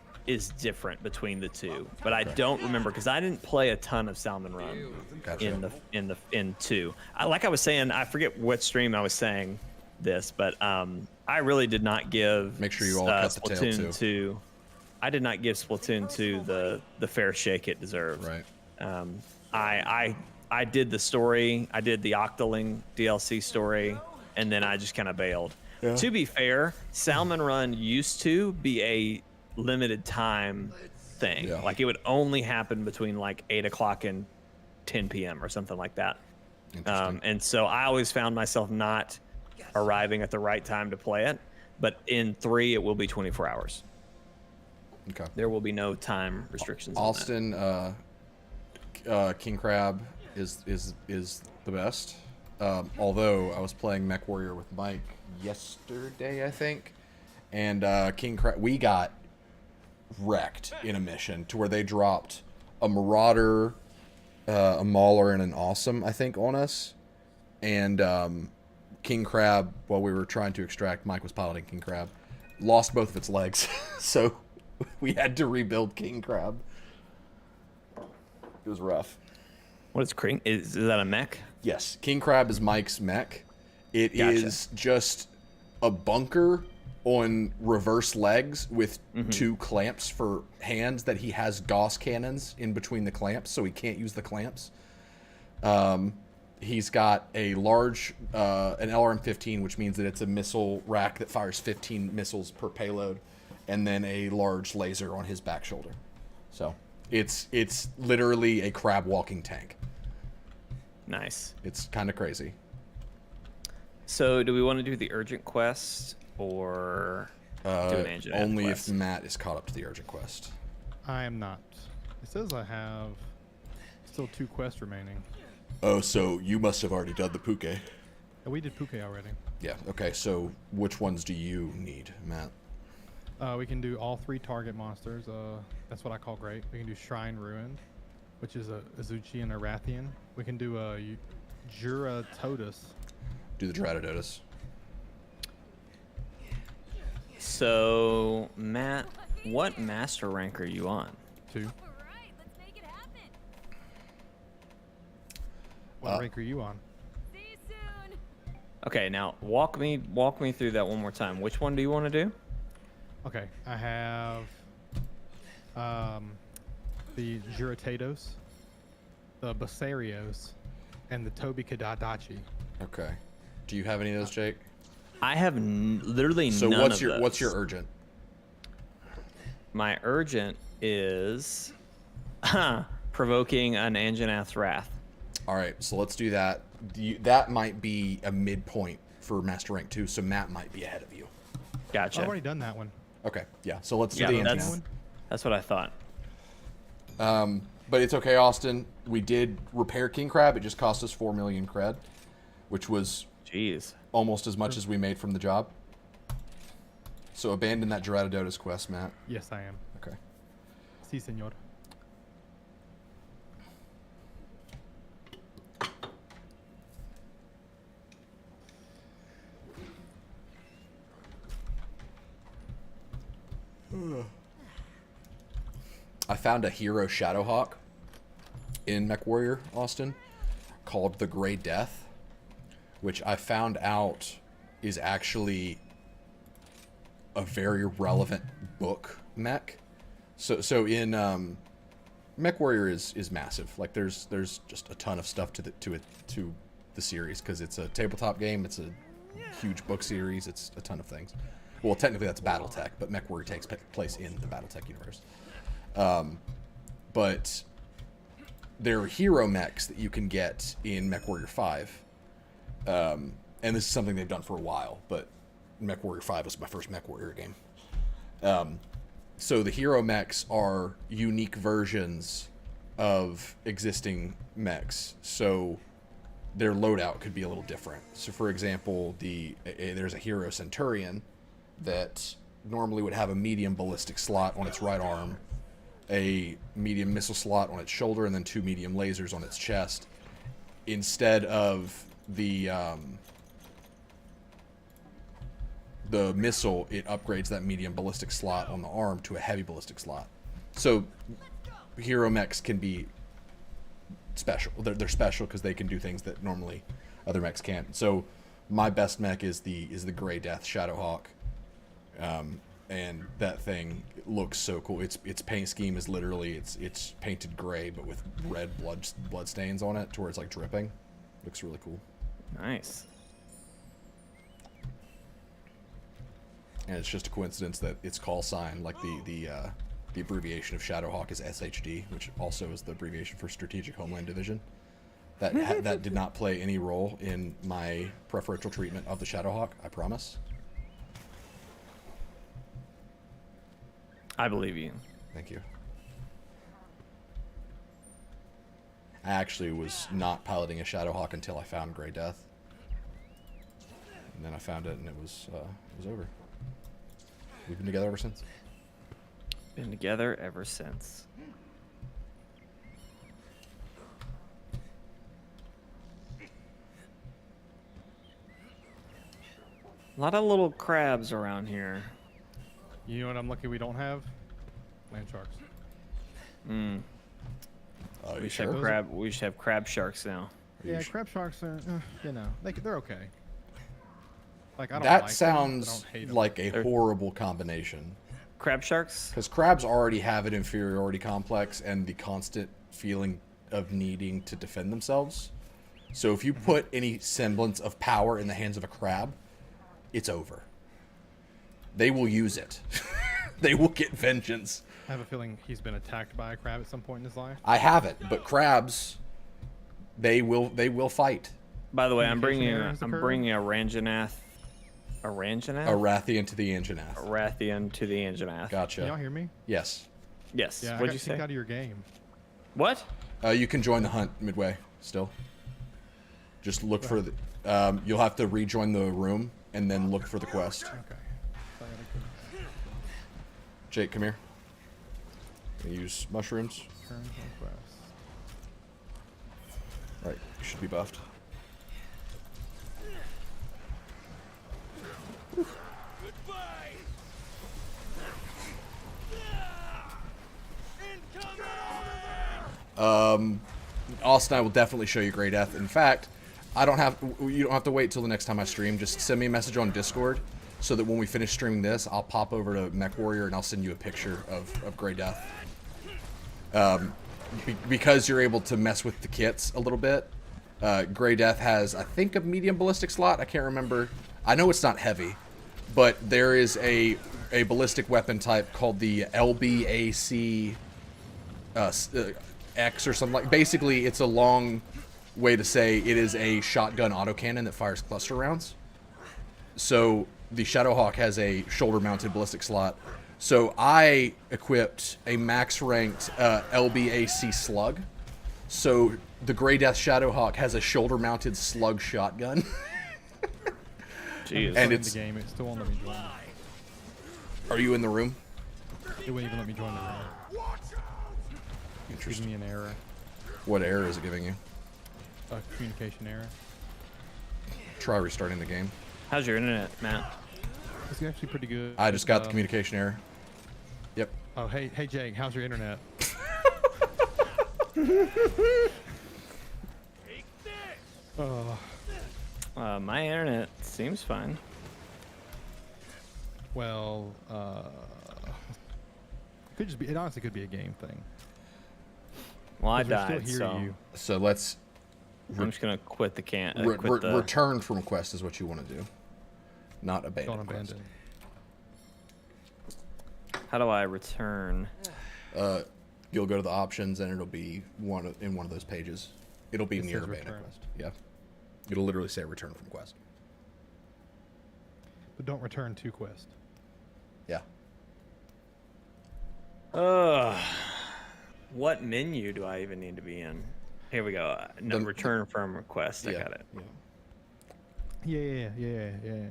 different between the two. But I don't remember because I didn't play a ton of Salmon Run Gotcha. in 2. Like I was saying, I forget what stream I was saying this, but I really did not give Make sure you all cut the tail, Splatoon 2. I did not give Splatoon 2 the fair shake it deserved. Right. I did the story. I did the Octoling DLC story, and then I just kind of bailed. Yeah. To be fair, Salmon Run used to be a limited time thing. Yeah. Like it would only happen between like 8 o'clock and 10 p.m. or something like that. Interesting. And so I always found myself not arriving at the right time to play it. But in 3, it will be 24 hours. Okay. There will be no time restrictions. Austin, King Crab is the best. Although I was playing Mech Warrior with Mike yesterday, I think, and King Crab, we got wrecked in a mission to where they dropped a Marauder, a Mauler, and an Awesome, I think, on us, and King Crab, while we were trying to extract, Mike was piloting King Crab, lost both of its legs, so we had to rebuild King Crab. It was rough. What is Kring? Is that a mech? Yes, King Crab is Mike's mech. It is Gotcha. just a bunker on reverse legs with Mm-hmm. 2 clamps for hands that he has Gauss cannons in between the clamps, so he can't use the clamps. He's got a large, an LRM-15, which means that it's a missile rack that fires 15 missiles per payload, and then a large laser on his back shoulder. So it's literally a crab walking tank. Nice. It's kind of crazy. So, do we want to do the urgent quest or do an engine Only quest? if Matt is caught up to the urgent quest. I am not. It says I have still 2 quests remaining. Oh, so you must have already done the Puke. And we did Puke already. Yeah, okay, so which ones do you need, Matt? We can do all 3 target monsters. That's what I call great. We can do Shrine Ruined, which is a Azuchi and a Rathian. We can do a Jura Totus. Do the Dratodotus. So, Matt, what master rank are you on? 2. All right, let's make it happen. What rank are you on? See you soon. Okay, now walk me through that one more time. Which one do you want to do? Okay, I have the Juratados, the Basarios, and the Tobi Kadadachi. Okay. Do you have any of those, Jake? I have literally So none what's of your those. urgent? My urgent is provoking an Anjanath's wrath. All right, so let's do that. That might be a midpoint for Master Rank 2, so Matt might be ahead of you. Gotcha. I've already done that one. Okay, yeah, so let's do Yeah, the engine that's- one. That's what I thought. But it's okay, Austin. We did repair King Crab. It just cost us 4 million cred, which was Jeez. almost as much as we made from the job. So abandon that Gerardota's quest, Matt. Yes, I am. Okay. Si, senor. I found a hero Shadowhawk in MechWarrior, Austin, called the Grey Death, which I found out is actually a very relevant book mech. So in MechWarrior is massive. Like there's just a ton of stuff to the series because it's a tabletop game. It's a huge book series. It's a ton of things. Well, technically that's BattleTech, but MechWarrior takes place in the BattleTech universe. But there are hero mechs that you can get in MechWarrior 5. And this is something they've done for a while, but MechWarrior 5 was my first MechWarrior game. So the hero mechs are unique versions of existing mechs. So their loadout could be a little different. So for example, there's a hero Centurion that normally would have a medium ballistic slot on its right arm, a medium missile slot on its shoulder, and then 2 medium lasers on its chest. Instead of the missile, it upgrades that medium ballistic slot on the arm to a heavy ballistic slot. So hero mechs can be special. They're special because they can do things that normally other mechs can't. So my best mech is the Grey Death Shadowhawk. And that thing looks so cool. Its paint scheme is literally it's painted gray but with red blood stains on it to where it's like dripping. Looks really cool. Nice. And it's just a coincidence that its call sign, like the abbreviation of Shadowhawk, is SHD, which also is the abbreviation for Strategic Homeland Division. That did not play any role in my preferential treatment of the Shadowhawk, I promise. I believe you. Thank you. I actually was not piloting a Shadowhawk until I found Grey Death. And then I found it and it was over. We've been together ever since. Been together ever since. A lot of little crabs around here. You know what I'm lucky we don't have? Land sharks. Oh, you We should sure? have crab. We should have crab sharks now. Yeah, crab sharks are, they're okay. Like I don't That like sounds them, but I don't hate them. like a horrible combination. Crab sharks? Because crabs already have an inferiority complex and the constant feeling of needing to defend themselves. So if you put any semblance of power in the hands of a crab, it's over. They will use it. They will get vengeance. I have a feeling he's been attacked by a crab at some point in his life. I haven't, but crabs, they will fight. By the way, I'm Communication bringing errors I'm occur? bringing a Ranganath. A Ranganath? A Rathian to the Anganath. Rathian to the Anganath. Gotcha. Can y'all hear me? Yes. Yes. Yeah, I What'd got you kicked say? out of your game. What? You can join the hunt midway still. Just look for the. You'll have to rejoin the room and then look for the quest. Okay. So I gotta Jake, come here. Use mushrooms. turn request. Right, you should be buffed. Goodbye! Incoming! Austin, I will definitely show you Grey Death. In fact, you don't have to wait till the next time I stream. Just send me a message on Discord so that when we finish streaming this, I'll pop over to MechWarrior and I'll send you a picture of Grey Death. Because you're able to mess with the kits a little bit, Grey Death has, I think, a medium ballistic slot. I can't remember. I know it's not heavy, but there is a ballistic weapon type called the LBAC X or something like. Basically, it's a long way to say it is a shotgun autocannon that fires cluster rounds. So the Shadowhawk has a shoulder-mounted ballistic slot. So I equipped a max-ranked LBAC slug. So the Grey Death Shadowhawk has a shoulder-mounted slug shotgun. Jeez. And In it's- the game. It still won't let me join. Are you in the room? It wouldn't even let me join the room. It's giving Interesting. me an error. What error is it giving you? A communication error. Try restarting the game. How's your internet, Matt? It's actually pretty good. I just got the communication error. Yep. Oh, hey Jake, how's your internet? Take this. Oh, My internet seems fine. well, could just be. It honestly could be a game thing. Well, I 'Cause we died, still hear so you. So let's I'm just gonna quit the can. re- Quit the. return from quest is what you want to do, not abandon. Don't quest. abandon. How do I return? You'll go to the options and it'll be in one of those pages. It'll be It near says abandon return. quest. Yeah. It'll literally say return from quest. But don't return to quest. Yeah. What menu do I even need to be in? Here we go. No, return from request. I yeah. got it. Yeah. Yeah. Yeah.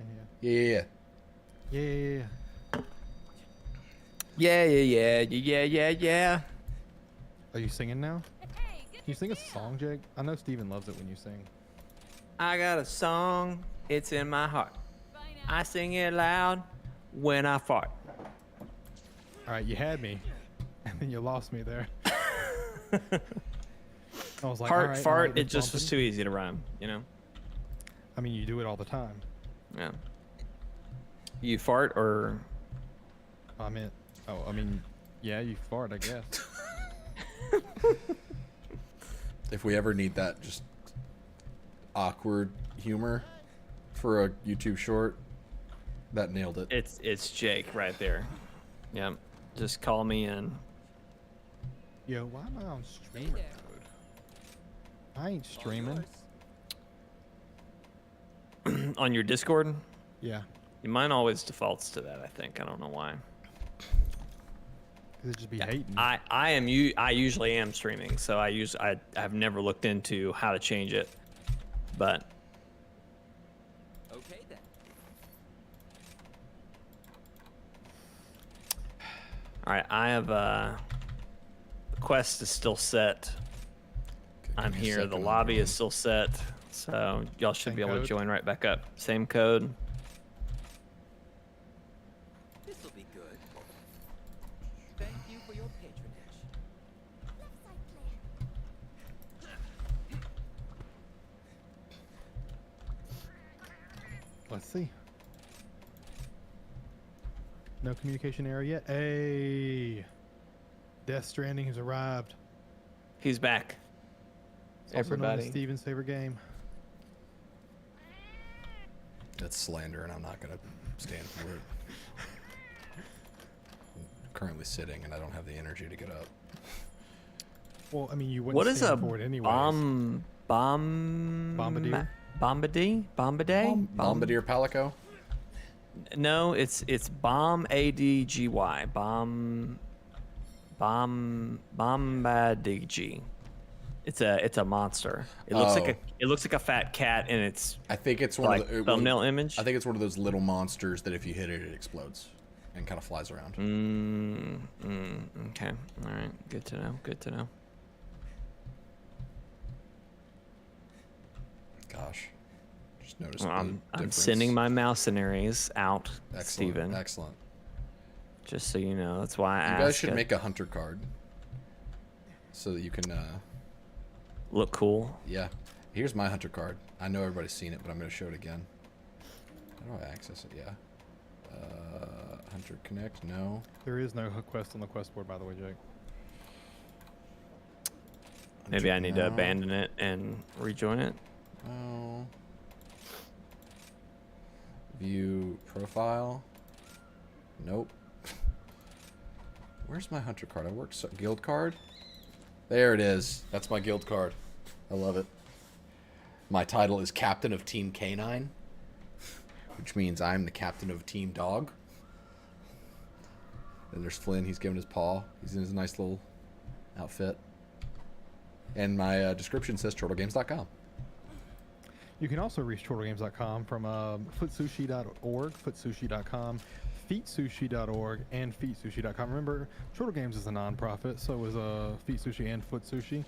Yeah. Yeah. Are you singing now? Hey, good Can you sing a song, Jake? I know Steven loves it when you sing. I got a song. It's in my heart. Bye now. I sing it loud when I fart. All right, you had me, and then you lost me there. I was like, all Heart, right, all fart. right, It it's just was bumping. too easy to rhyme. You know. I mean, you do it all the time. Yeah. You fart or I mean, yeah, you fart, I guess. If we ever need that just awkward humor for a YouTube short, that nailed it. it's Jake right there. Yep. Just call me in. Yo, why am I on streamer mode? I ain't streaming. On your Discord, Yeah, mine always defaults to that. I think. I don't know why. 'cause it just be hating. I usually am streaming, so I've never looked into how to change it, but Okay then. all right. I have the quest is still set. Okay, I'm give me a here. The second, lobby I'm is still set, so y'all should Same be able to code? join right back up. Same code. This'll be good. Thank you for your patronage. Left side clear. Let's see. No communication error yet. Hey, Death Stranding has arrived. He's back. It's also known as Everybody. Steven's favorite game. That's slander, and I'm not gonna stand for it. I'm currently sitting, and I don't have the energy to get up. Well, I mean, you wouldn't What is a stand for it anyways. Bombardier? Bombardier? Bombardier? Bombardier Palico? No, it's bomb ADGY. Bombadg. It's a monster. It looks Oh. like a fat cat, and it's I think it's one like of the thumbnail image. I think it's one of those little monsters that if you hit it, it explodes and kind of flies around. Okay. All right. Good to know. Good to know. Gosh, just noticed. Well, the I'm difference. sending my mercenaries out, Excellent. Steven. Excellent. Just so you know, that's why I You asked. guys should it. make a hunter card so that you can. Look cool. Yeah. Here's my hunter card. I know everybody's seen it, but I'm going to show it again. How do I access it? Yeah. Hunter Connect? No. There is no quest on the quest board, by the way, Jake. Maybe Hunter- I need to no. abandon it and rejoin it. Oh. View profile. Nope. Where's my hunter card? I worked guild card. There it is. That's my guild card. I love it. My title is Captain of Team Canine, which means I'm the captain of Team Dog. And there's Flynn. He's giving his paw. He's in his nice little outfit. And my description says chortlegames.com. You can also reach chortlegames.com from footsushi.org, footsushi.com, feetsushi.org, and feetsushi.com. Remember, Chortle Games is a non-profit, so is Feet Sushi and Foot Sushi.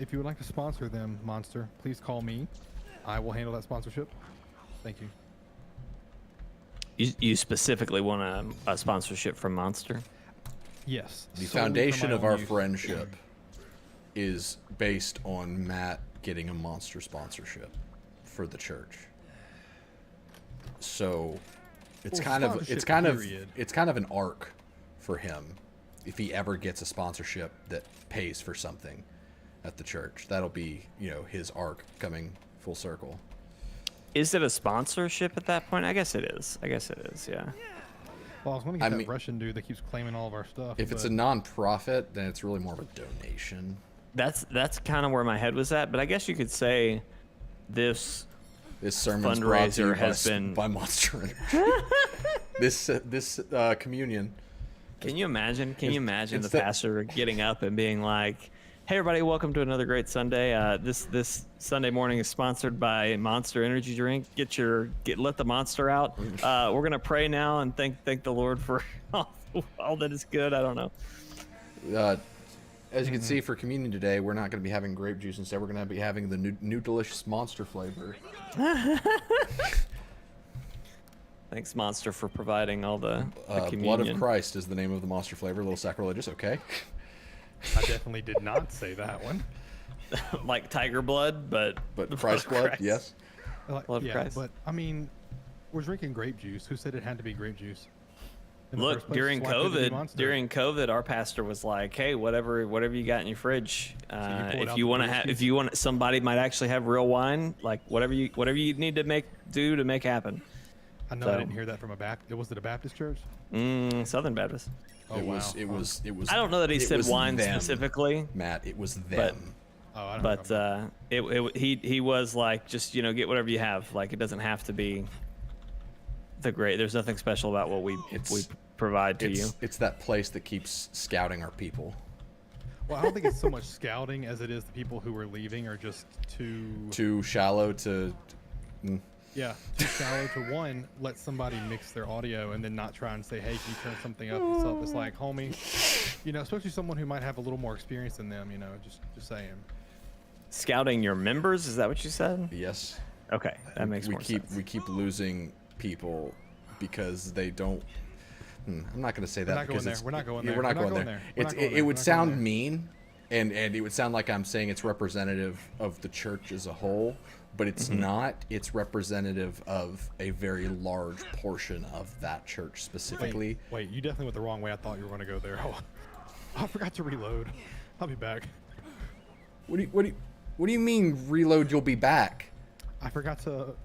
If you would like to sponsor them, Monster, please call me. I will handle that sponsorship. Thank you. You specifically want a sponsorship from Monster? Yes. The solely for foundation my of own our use. friendship is based on Matt getting a Monster sponsorship for the church. So it's Well, kind of sponsorship, it's kind of an arc for him if he ever gets a sponsorship that pays for something at the church. That'll be, his arc coming full circle. Is it a sponsorship at that point? I guess it is. Yeah. Well, I was going to I get that mean- Russian dude that keeps claiming all of our stuff. If it's a but- non-profit, then it's really more of a donation. That's kind of where my head was at, but I guess you could say this This sermon's brought to you fundraiser has been. by Monster Energy. this communion. Can you imagine? Can you imagine the it's that- pastor getting up and being like, "Hey, everybody, welcome to another great Sunday. This Sunday morning is sponsored by Monster Energy Drink. Let the monster out. We're gonna pray now and thank the Lord for all that is good. I don't know. As you can see, for communion today, we're not going to be having grape juice. Instead, we're going to be having the new delicious Monster flavor. Thanks, Monster, for providing all the communion. Blood of Christ is the name of the Monster flavor. A little sacrilegious, okay? I definitely did not say that one. Like tiger blood, but But the Christ blood, Christ. yes. Blood of Yeah, Christ. but I mean, we're drinking grape juice. Who said it had to be grape juice? In the Look, first place? during Why couldn't it be COVID, Monster? our pastor was like, "Hey, whatever you got in your fridge, pulled out if the you want to grape have, juice? if you want, somebody might actually have real wine, like whatever you need to make happen." I know so- I didn't hear that from a Baptist. Was it a Baptist church? Southern Baptist. Oh, it wow. was. I don't know that he it said was wine them, specifically, Matt, it was them. Oh, I don't know. but he was like, just get whatever you have. Like it doesn't have to be the great. There's nothing special about what we provide to you. It's that place that keeps scouting our people. Well, I don't think it's so much scouting as it is the people who are leaving are just too Too shallow to. too shallow to one, let somebody mix their audio and then not try and say, hey, can you turn something up? It's like, homie, especially someone who might have a little more experience than them, just saying. Scouting your members, is that what you said? Yes. Okay, that makes more sense. We keep losing people because they don't. I'm not going to say that not going because there. it's, We're not going yeah, there. We're not We're not going going there. there. We're It's, not going it there. would We're not sound going there. mean, and it would sound like I'm saying it's representative of the church as a whole, but it's not. It's representative of a very large portion of that church specifically. Wait, you definitely went the wrong way. I thought you were going to go there. Oh, I forgot to reload. I'll be back. What do you mean reload? You'll be back, I forgot to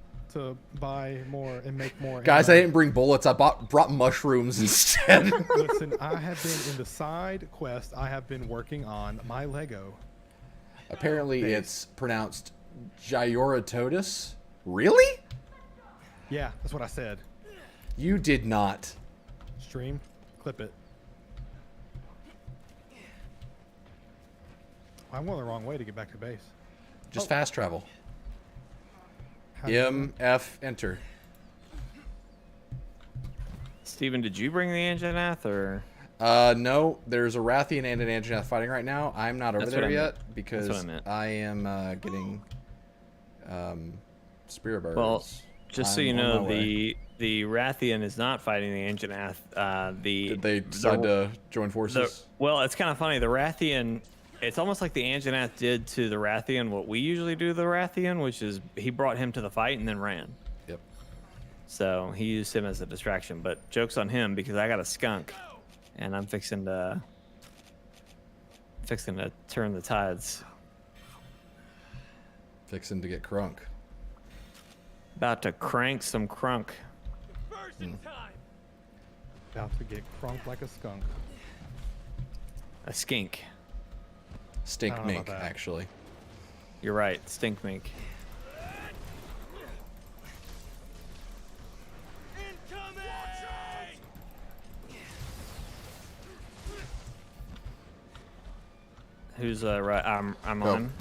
buy more and make more. guys. I ammo. didn't bring bullets. I brought mushrooms instead. Listen, I have been in the side quest. I have been working on my Lego. Apparently, Base. it's pronounced Gyratotus. Really? Yeah, that's what I said. You did not. Stream, clip it. I went the wrong way to get back to base. Just fast travel. How do you- F enter. Steven, did you bring the Anjanath or? No, there's a Rathian and an Anjanath fighting right now. I'm not over That's there what I yet meant. because That's what I meant. I am getting Spirit Birds. Well, just so I'm you on know, my way. the Rathian is not fighting the Anjanath. Did they decide to join forces? Well, it's kind of funny. The Rathian, it's almost like the Anjanath did to the Rathian what we usually do to the Rathian, which is he brought him to the fight and then ran. Yep. So he used him as a distraction. But joke's on him because I got a skunk, and I'm fixing to turn the tides. Fixing to get crunk. About to crank some crunk. About to get crunked like a skunk. A skink. Stink I don't know mink, about that. actually. You're right. Stink mink. Who's right? I'm Oh. on.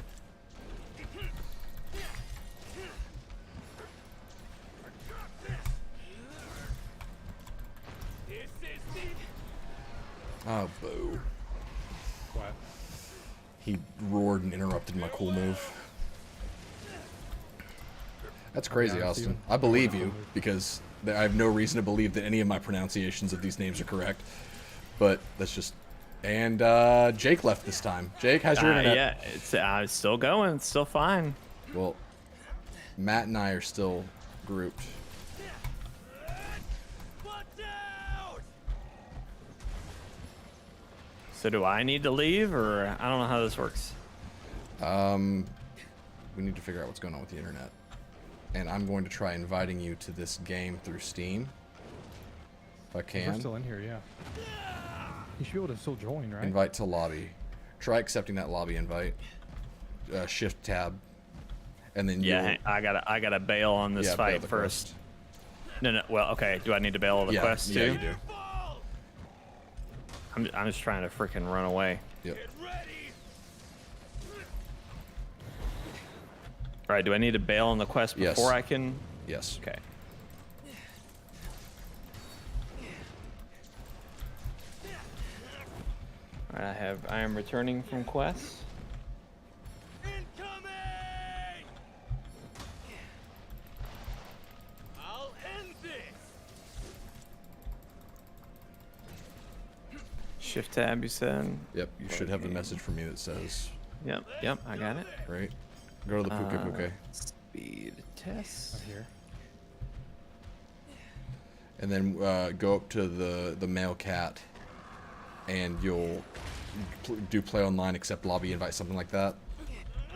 Oh, boo. What? He roared and interrupted my cool move. That's crazy, honest, Austin. even- I believe cool you move. because I have no reason to believe that any of my pronunciations of these names are correct. But that's just... And Jake left this time. Jake, how's your internet? Yeah, it's still going. It's still fine. Well, Matt and I are still grouped. So do I need to leave, or I don't know how this works? We need to figure out what's going on with the internet. And I'm going to try inviting you to this game through Steam. If I We're can. still in here, yeah. You should be able to still join, right? Invite to lobby. Try accepting that lobby invite. Shift tab. And then Yeah, I gotta bail on this bail fight the first. quest. No. Well, okay. Do I need to bail on the quest too? Yeah, you do. I'm just trying to freaking run away. Yep. All right. Do I need to bail on the quest Yes. before I can? Yes. Okay. All right. I am returning from quest. Incoming! I'll end this. Shift tab. You said. Yep. You should have the message from me that says, Yep. I got it. right? Go to the Puke Puke. Speed test. Right here. And then go up to the male cat, and you'll do play online, accept lobby invite, something like that,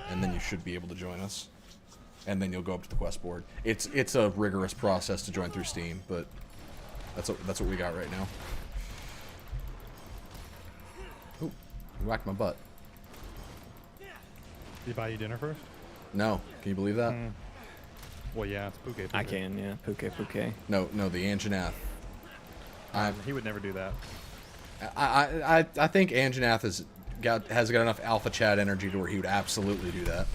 and then you should be able to join us. And then you'll go up to the quest board. It's a rigorous process to join through Steam, but that's what we got right now. Ooh, you whacked my butt. Did he buy you dinner first? No, can you believe that? Well, yeah, it's Puke. I can. Yeah. Puke. No, the Anjanath. He would never do that. I think Anjanath has got enough alpha chat energy to where he would absolutely do that.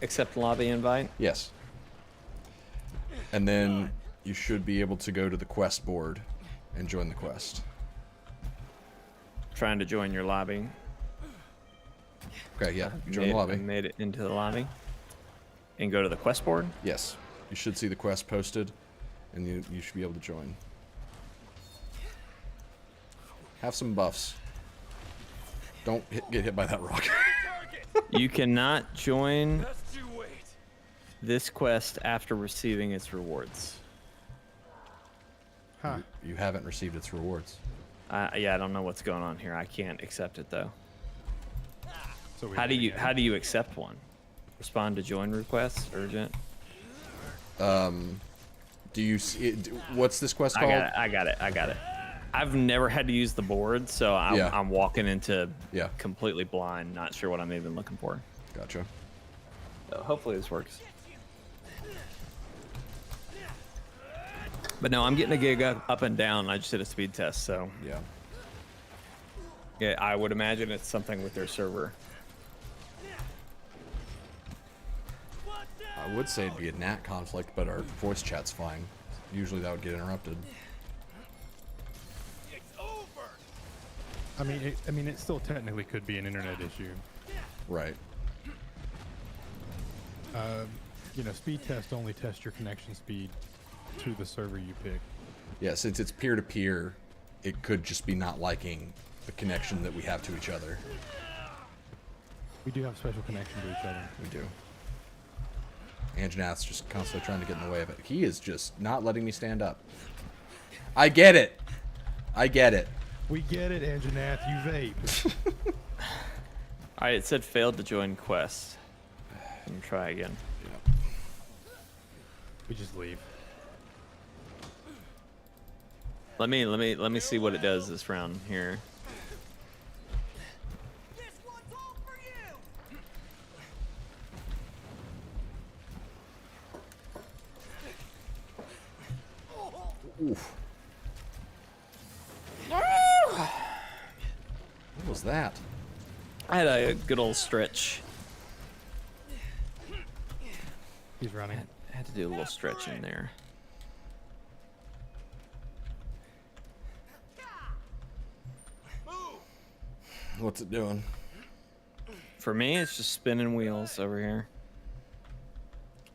Accept lobby invite. Yes. And then you should be able to go to the quest board and join the quest. Trying to join your lobby. Okay, yeah. Join the I lobby. made it into the lobby. And go to the quest board. Yes. You should see the quest posted, and you should be able to join. Have some buffs. Don't get hit by that rock. You cannot join Just you wait. this quest after receiving its rewards. Huh. You haven't received its rewards. Yeah, I don't know what's going on here. I can't accept it though. So we How do gotta you get how him. do you accept one? Respond to join requests, urgent. Do you see what's this quest called? I got it. I've never had to use the board, so Yeah. I'm walking into Yeah. completely blind, not sure what I'm even looking for. Gotcha. So hopefully this works. But no, I'm getting a gig up and down. I just did a speed test, so Yeah. yeah, I would imagine it's something with their server. I would say it'd be a NAT conflict, but our voice chat's fine. Usually that would get interrupted. It's over. I mean, it still technically could be an internet issue. Right. Speed test only tests your connection speed to the server you pick. Yeah, since it's peer-to-peer, it could just be not liking the connection that we have to each other. We do have special connection to each other. We do. Anjanath's just constantly trying to get in the way of it. He is just not letting me stand up. I get it. I get it. We get it, Anjanath. You vape. All right, it said failed to join quest. Let me try again. We just leave. Let me see what it does this round here. This one's all for you. Oof. What was that? I had a good old stretch. He's running. I had to do a little stretch in there. What's it doing? For me, it's just spinning wheels over here.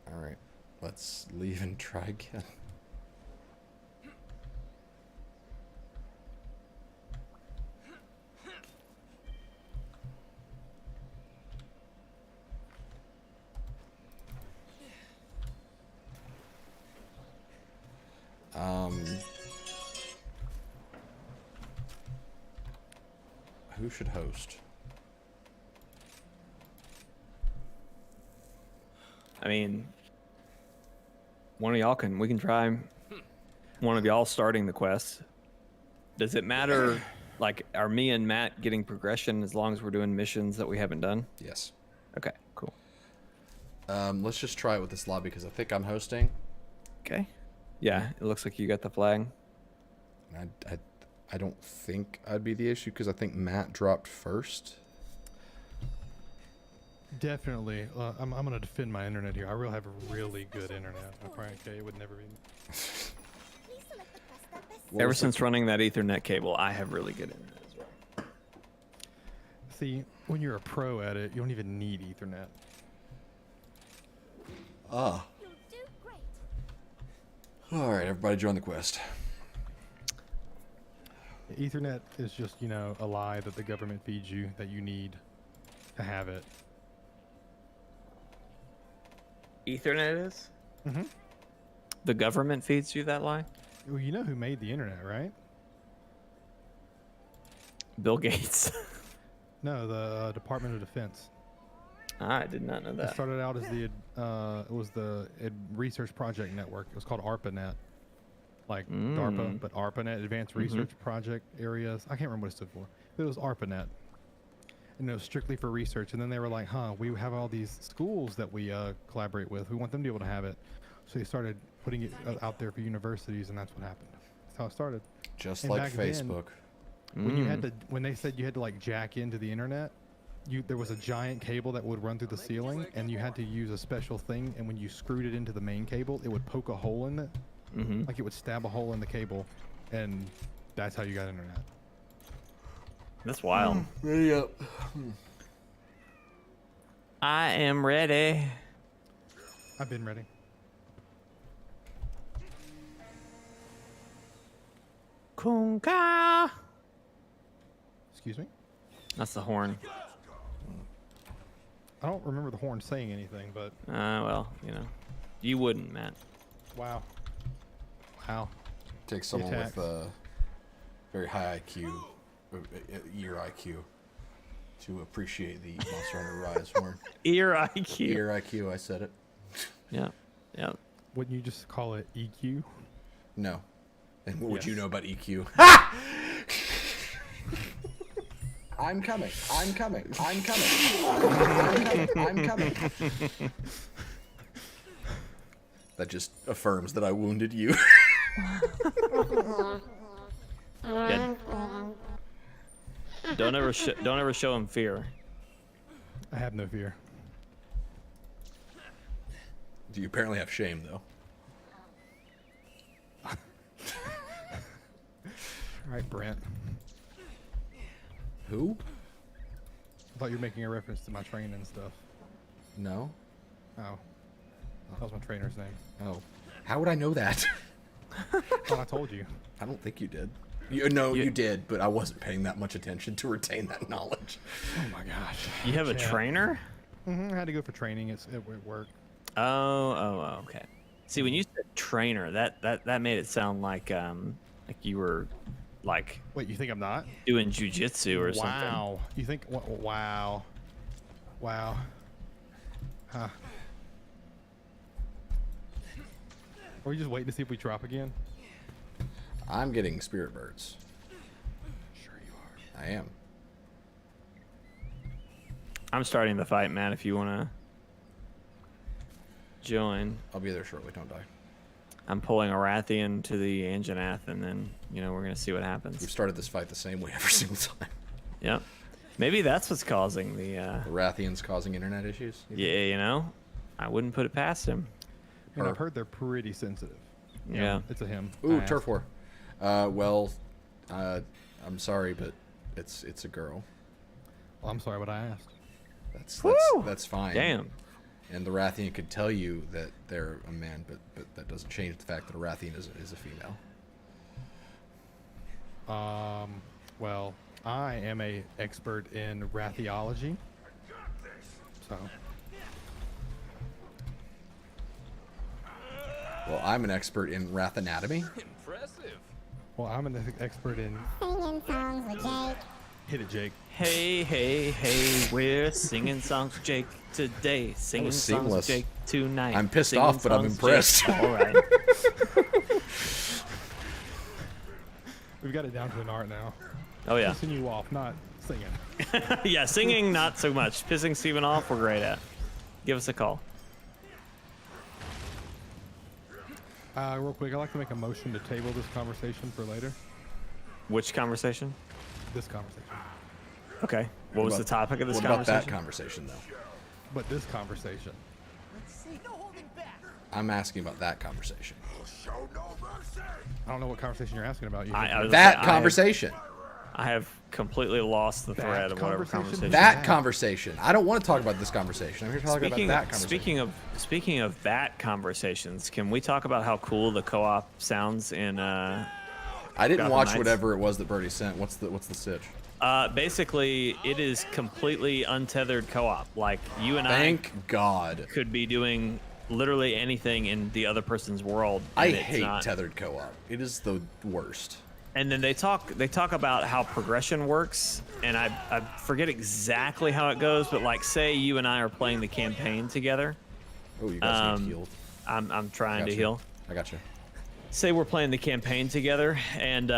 All right, let's leave and try again. Who should host? I mean, one of y'all we can try one of y'all starting the quest. Does it matter, like, are me and Matt getting progression as long as we're doing missions that we haven't done? Yes. Okay, cool. Let's just try it with this lobby because I think I'm hosting. Okay. Yeah, it looks like you got the flag. And I don't think I'd be the issue because I think Matt dropped first. Definitely. I'm gonna defend my internet here. I really have a really good internet. Okay, it would never be. Please select the quest that best What Ever was the- since running that Ethernet cable, I have really good internet as well. See, when you're a pro at it, you don't even need Ethernet. Ah. you'll do great. All right, everybody join the quest. Ethernet is just, you know, a lie that the government feeds you that you need to have it. Ethernet is? Mm-hmm. The government feeds you that lie? Well, you know who made the internet, right? Bill Gates. No, the Department of Defense. I did not know It that. started out as the research project network. It was called ARPANET, like DARPA, but ARPANET, Advanced Research Project Areas. I can't remember what it stood for, but it was ARPANET, and it was strictly for research. And then they were like, we have all these schools that we collaborate with. We want them to be able to have it. So they started putting it out there for universities, and that's what happened. That's how it started. Just And like back then, Facebook. When you had to, when they said you had to like jack into the internet, there was a giant cable that would run through the ceiling, and you had to use a special thing. And when you screwed it into the main cable, it would poke a hole in it, like it would stab a hole in the cable, and that's how you got internet. That's wild. Ready up. I am ready. I've been ready. Kunka. Excuse me. That's the horn. I don't remember the horn saying anything, but Well, you know, you wouldn't, Matt. wow, wow. Takes someone with attacks. very high IQ, ear IQ, to appreciate the Monster Hunter Rise horn. Ear IQ. Ear IQ, I said it. Yeah. Yeah. Wouldn't you just call it EQ? No. And what would you Yes. know about EQ? I'm coming. I'm coming. I'm coming. I'm coming. I'm coming. That just affirms that I wounded you. Yeah. Don't ever show him fear. I have no fear. You apparently have shame, though. All right, Brent. Who? I thought you were making a reference to my training and stuff. No. Oh, that was my trainer's name. Oh. How would I know that? Oh, I told you. I don't think you did. You did, but I wasn't paying that much attention to retain that knowledge. Oh my gosh. You have a Yeah. trainer? I had to go for training. It worked. Oh, okay. See, when you said trainer, that made it sound like you were like Wait, you think I'm not? doing jujitsu or something. Wow. You think? Wow. Wow. Huh. Are we just waiting to see if we drop again? I'm getting spirit birds. Sure you are. I am. I'm starting the fight, Matt. If you wanna join, I'll be there shortly. Don't die. I'm pulling a Rathian to the Anjanath, and then we're gonna see what We've happens. started this fight the same way every single time. Yep. Maybe that's what's causing the. The Rathians causing internet issues? You think? Yeah, I wouldn't put it past him. And Her. I've heard they're pretty sensitive. Yeah. It's a him. Ooh, I asked. turf war. I'm sorry, but it's a girl. Well, I'm sorry what I asked. That's fine. Damn. And the Rathian could tell you that they're a man, but that doesn't change the fact that a Rathian is a female. Well, I am a expert in rathiology. So, Well, I'm an expert in Wrath anatomy. Impressive. well, I'm an expert in. Singing songs with Jake. Hit it, Jake. Hey, hey, hey, we're singing songs with Jake today. Singing was songs with seamless. Jake tonight. I'm pissed Singing off, but I'm songs with impressed. Jake. All right. We've got it down to an art now. Oh, yeah. Pissing you off, not singing. Yeah, singing, not so much. Pissing Steven off, we're great at. Give us a call. Real quick, I'd like to make a motion to table this conversation for later. Which conversation? This conversation. Okay. What was the topic of this What about conversation? that conversation, though? But this conversation. I'm asking about that conversation. I don't know what conversation you're asking about. You I was That gonna say, conversation. I have completely lost the thread of whatever conversation? conversation. That conversation. I don't want to talk about this conversation. I'm here to talk about that conversation. Speaking of that conversations, can we talk about how cool the co-op sounds in I didn't Gotham watch Knights? whatever it was that Birdie sent. What's the stitch? Basically, it is completely untethered co-op. Like you and Thank God. I could be doing literally anything in the other person's world. I and it's hate not. tethered co-op. It is the worst. And then they talk about how progression works, and I forget exactly how it goes, but like say you and I are playing the campaign together. Oh, you guys need healed. I'm trying to Gotcha. heal. I got you. Say we're playing the campaign together, and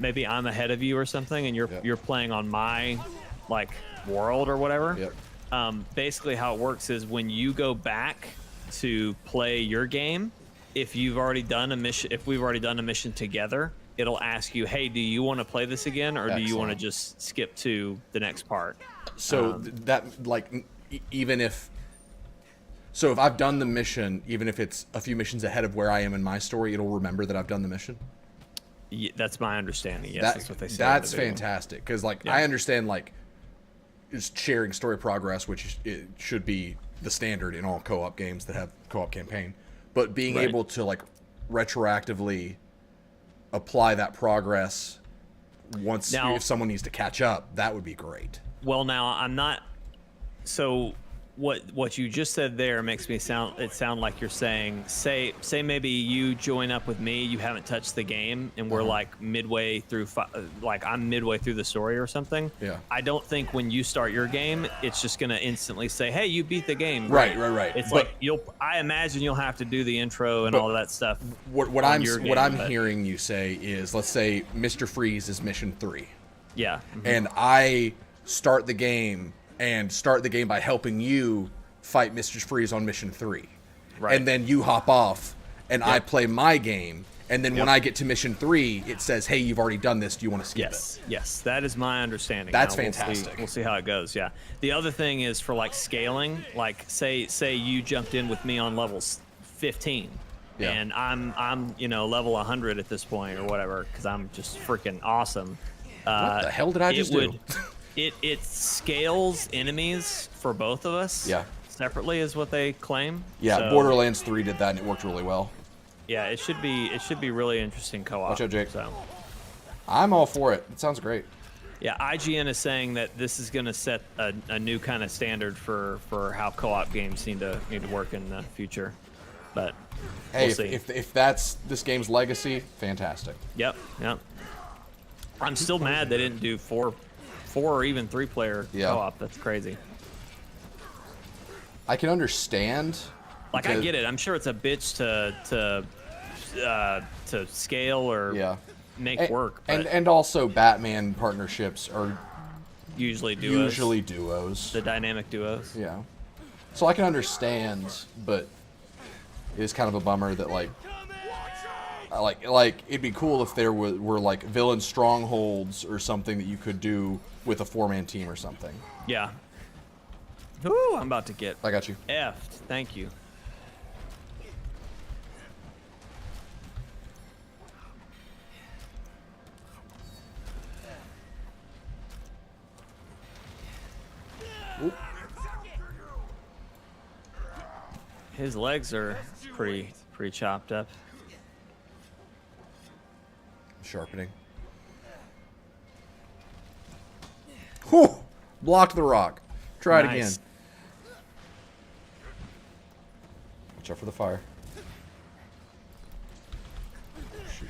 maybe I'm ahead of you or something, and Yep. you're playing on my like world or whatever. Yep. Basically, how it works is when you go back to play your game, if we've already done a mission together, it'll ask you, "Hey, do you want to play this again, or do you want to Excellent. just skip to the next part?" So that like even if. So if I've done the mission, even if it's a few missions ahead of where I am in my story, it'll remember that I've done the mission. That's my understanding. Yes, That- that's what they say. That's fantastic because like Yeah. I understand like just sharing story progress, which it should be the standard in all co-op games that have co-op campaign, but being Right. able to like retroactively apply that progress once Now- if someone needs to catch up, that would be great. Well, now I'm not. So what you just said there makes me sound like you're saying say maybe you join up with me, you haven't touched the game, and we're like midway through like I'm midway through the story or something. Yeah. I don't think when you start your game, it's just gonna instantly say, "Hey, you beat the game." Right. It's But- like I imagine you'll have to do the intro and But all of that stuff. What on I'm your what game, I'm but- hearing you say is, let's say Mr. Freeze is mission 3. Yeah. And I start the game by helping you fight Mr. Freeze on mission 3. Right. And then you hop off and I Yep. play my game. And then when Yep. I get to mission 3, it says, "Hey, you've already done this. Do you want to skip Yes, that is my understanding. That's Now, we'll see- fantastic. We'll see how it goes. Yeah. The other thing is for like scaling. Like say you jumped in with me on levels 15, Yeah. and I'm level 100 at this point or whatever because I'm just freaking awesome. What the hell did I just do? It scales enemies for both of us. Yeah. Separately is what they claim. Yeah, So, Borderlands 3 did that and it worked really well. Yeah, it should be really interesting co-op. Watch out, Jake. So. I'm all for it. It sounds great. Yeah, IGN is saying that this is going to set a new kind of standard for how co-op games need to work in the future. But Hey, we'll see. if that's this game's legacy, fantastic. Yep. I'm still mad they didn't do four or even 3-player Yeah. co-op. That's crazy. I can understand. Like I because- get it. I'm sure it's a bitch to scale or Yeah. make work, but and also Batman partnerships are usually duos. usually duos. The dynamic duos. Yeah. So I can understand, but it is kind of a bummer that like it'd be cool if there were like villain strongholds or something that you could do with a 4-man team or something. Yeah. Ooh, I'm about to get I got you. effed. Thank you. His legs are pretty chopped up. Sharpening. Whew! Blocked the rock. Try it again. Nice. Watch out for the fire. Shoot.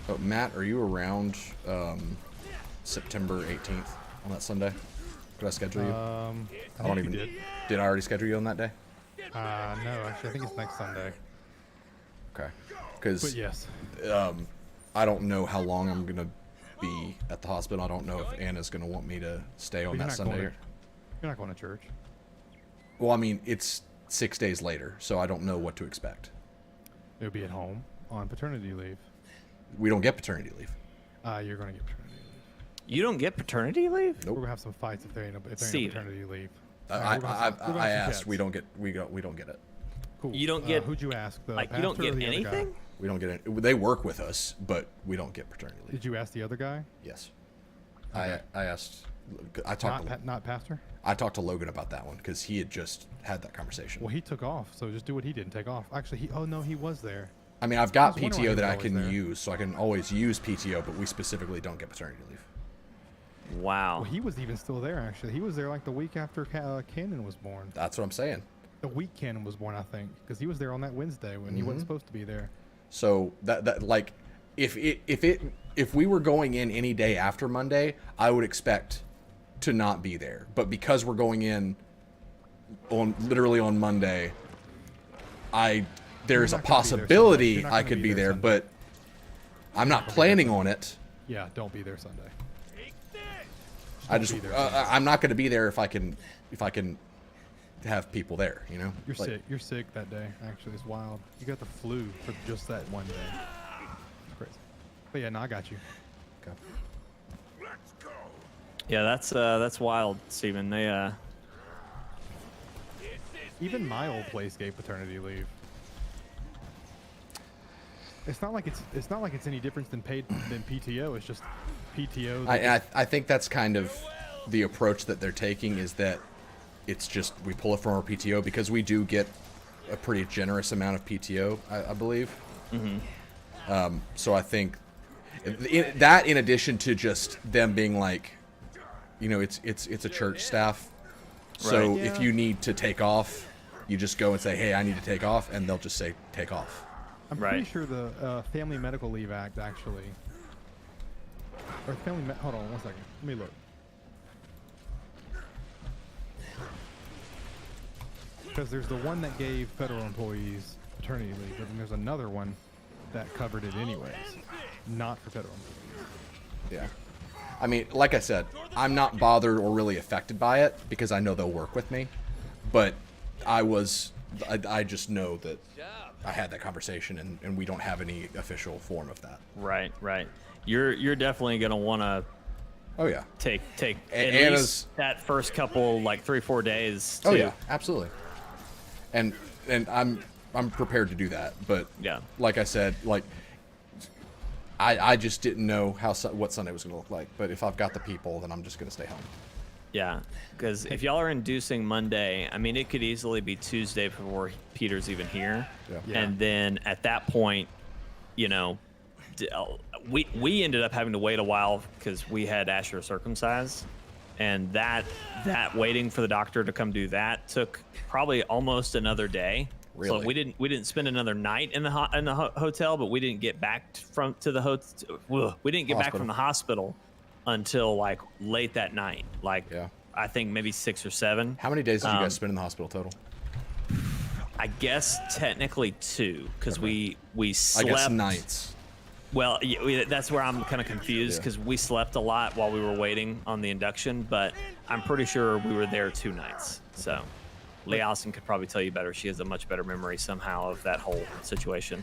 Oh, Matt, are you around September 18th on that Sunday? Did I schedule you? I don't think even. you Did I already schedule you on that day? No, actually, I think it's next Sunday. Okay. But Because yes, I don't know how long I'm gonna be at the hospital. I don't know if Anna's gonna want me to stay on that Sunday. you're not going to church. Well, I mean, it's 6 days later, so I don't know what to expect. You'll be at home on paternity leave. We don't get paternity leave. You're going to get paternity leave. You don't get paternity leave? Nope. We're gonna have some fights if there ain't no Steve. paternity leave. I asked. We don't get it. Cool. You don't get- Who'd you ask? The Like, you don't pastor or get the other guy? anything? We don't get it. They work with us, but we don't get paternity leave. Did you ask the other guy? Yes. Okay. I asked. I talked. Not pastor. I talked to Logan about that one because he had just had that conversation. Well, he took off, so just do what he did and take off. Actually, he was there. I mean, I've got I was wondering why PTO he that was I always can there. use, so I can always use PTO, but we specifically don't get paternity leave. Wow. Well, he was even still there. Actually, he was there like the week after Cannon was born. That's what I'm saying. The week Cannon was born, I think, because he was there on that Wednesday when he wasn't supposed to be there. So that like, if we were going in any day after Monday, I would expect to not be there. But because we're going in on literally on Monday, there's a not gonna be there Sunday. possibility You're not I gonna could be be there there, Sunday. but I'm not planning on it. Yeah, don't be there Sunday. I Don't just be there Sunday. I'm not going to be there if I can have people there. You know, You're Like, sick. You're sick that day. Actually, it's wild. You got the flu for just that one day. It's crazy. But yeah, no, I got you. Okay. Yeah, that's wild, Steven. They Even my old place gave paternity leave. It's not like it's any different than PTO. It's just PTO. I think that's kind of the approach that they're taking, is that it's just we pull it from our PTO because we do get a pretty generous amount of PTO, I believe. Mm-hmm. So I think in addition to just them being like, you know, it's a church staff. So Right. if Yeah. you need to take off, you just go and say, hey, I need to take off, and they'll just say take off. I'm Right. pretty sure the Family Medical Leave Act actually, or hold on one second. Let me look. Because there's the one that gave federal employees paternity leave, but then there's another one that covered it anyways, not for federal employees. Yeah. I mean, like I said, I'm not bothered or really affected by it because I know they'll work with me. But I just know that I had that conversation, and we don't have any official form of that. right. You're definitely gonna want to Oh, yeah. take at Anna's- least that first couple, like 3-4 days. Oh, to- yeah. Absolutely. And I'm prepared to do that. But Yeah. like I said, like I just didn't know what Sunday was going to look like. But if I've got the people, then I'm just going to stay home. Yeah, because if y'all are inducing Monday, I mean, it could easily be Tuesday before Peter's even here. Yeah. Yeah. And then at that point, you know, we ended up having to wait a while because we had Asher circumcised, and that waiting for the doctor to come do that took probably almost another day. Really? So we didn't spend another night in the hotel, but we didn't get back to the hotel. We didn't get back Hospital. from the hospital until like late that night. Like Yeah. I think maybe 6 or 7. How many days did you guys spend in the hospital total? I guess technically 2 because we slept. I guess nights. Well, that's where I'm kind of confused Yeah. because we slept a lot while we were waiting on the induction, but I'm pretty sure we were there 2 nights. So Lee Allison could probably tell you better. She has a much better memory somehow of that whole situation.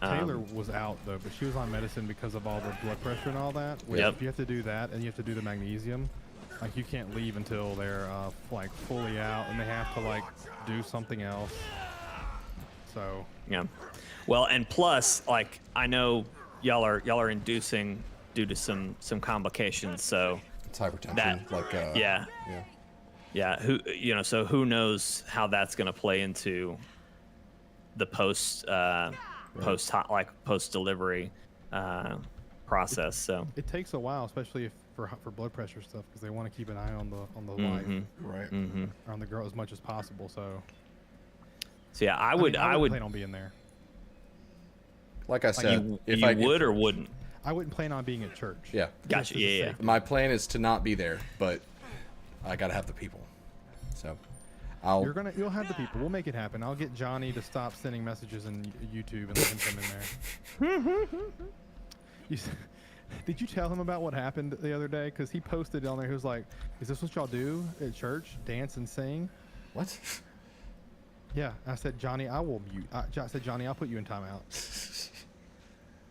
Taylor was out though, but she was on medicine because of all the blood pressure and all that. Which Yep. If you have to do that and you have to do the magnesium, like you can't leave until they're like fully out, and they have to like do something else. So Yeah. Well, and plus, like, I know y'all are inducing due to some complications. So It's hypertension. That- like yeah, yeah. yeah. So who knows how that's going to play into the post delivery process. So it takes a while, especially if for blood pressure stuff, because they want to keep an eye on the wife Right. or on the girl as much as possible. So yeah, I mean, would plan on being there. Like I said, you if I would or wouldn't. I wouldn't plan on being at church. Yeah. Gotcha. Just as a Yeah. safety. My plan is to not be there, but I gotta have the people. So I'll. You'll have the people. We'll make it happen. I'll get Johnny to stop sending messages in YouTube and let him come in there. Did you tell him about what happened the other day? Because he posted on there. He was like, "Is this what y'all do at church? Dance and sing?" What? Yeah. I said, Johnny, I will mute. I said, Johnny, I'll put you in timeout.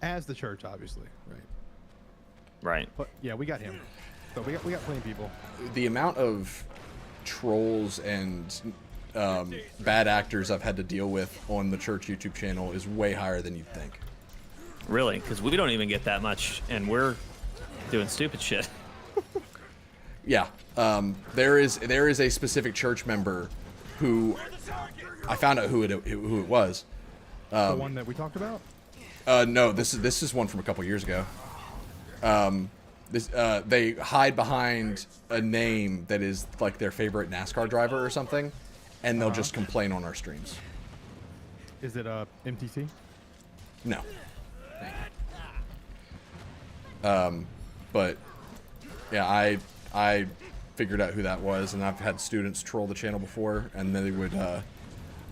As the church, obviously, right? Right. But yeah, we got him. So we got plenty of people. The amount of trolls and bad actors I've had to deal with on the church YouTube channel is way higher than you'd think. Really, because we don't even get that much, and we're doing stupid shit. Yeah, there is a specific church member who I found out who it was. The one that we talked about. No, this is one from a couple years ago. They hide behind a name that is like their favorite NASCAR driver or something, and they'll just complain on our streams. Is it MTC? No. But yeah, I figured out who that was, and I've had students troll the channel before, and then they would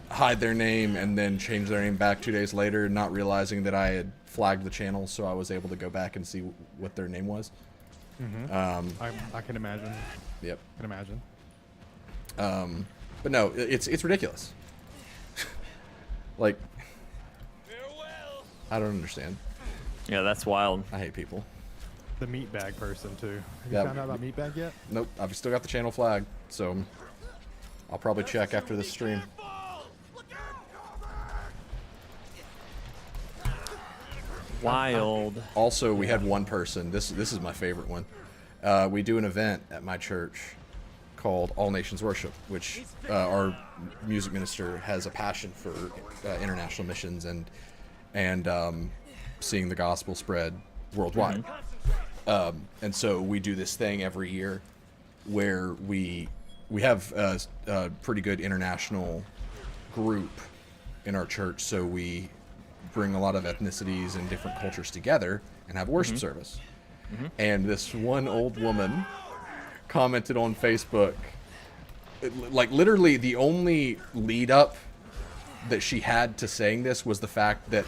hide their name and then change their name back 2 days later, not realizing that I had flagged the channel, so I was able to go back and see what their name was. I can imagine. Yep. I can imagine. But no, it's ridiculous. Like, I don't understand. Yeah, that's wild. I hate people. The meatbag person too. Have you Yeah. found out about meatbag yet? Nope, I've still got the channel flagged, so I'll probably check after this stream. Wild. Also, we had one person. This is my favorite one. We do an event at my church called All Nations Worship, which our music minister has a passion for international missions and seeing the gospel spread worldwide. And so we do this thing every year where we have a pretty good international group in our church. So we bring a lot of ethnicities and different cultures together and have worship service. And this one old woman commented on Facebook, like literally the only lead up that she had to saying this was the fact that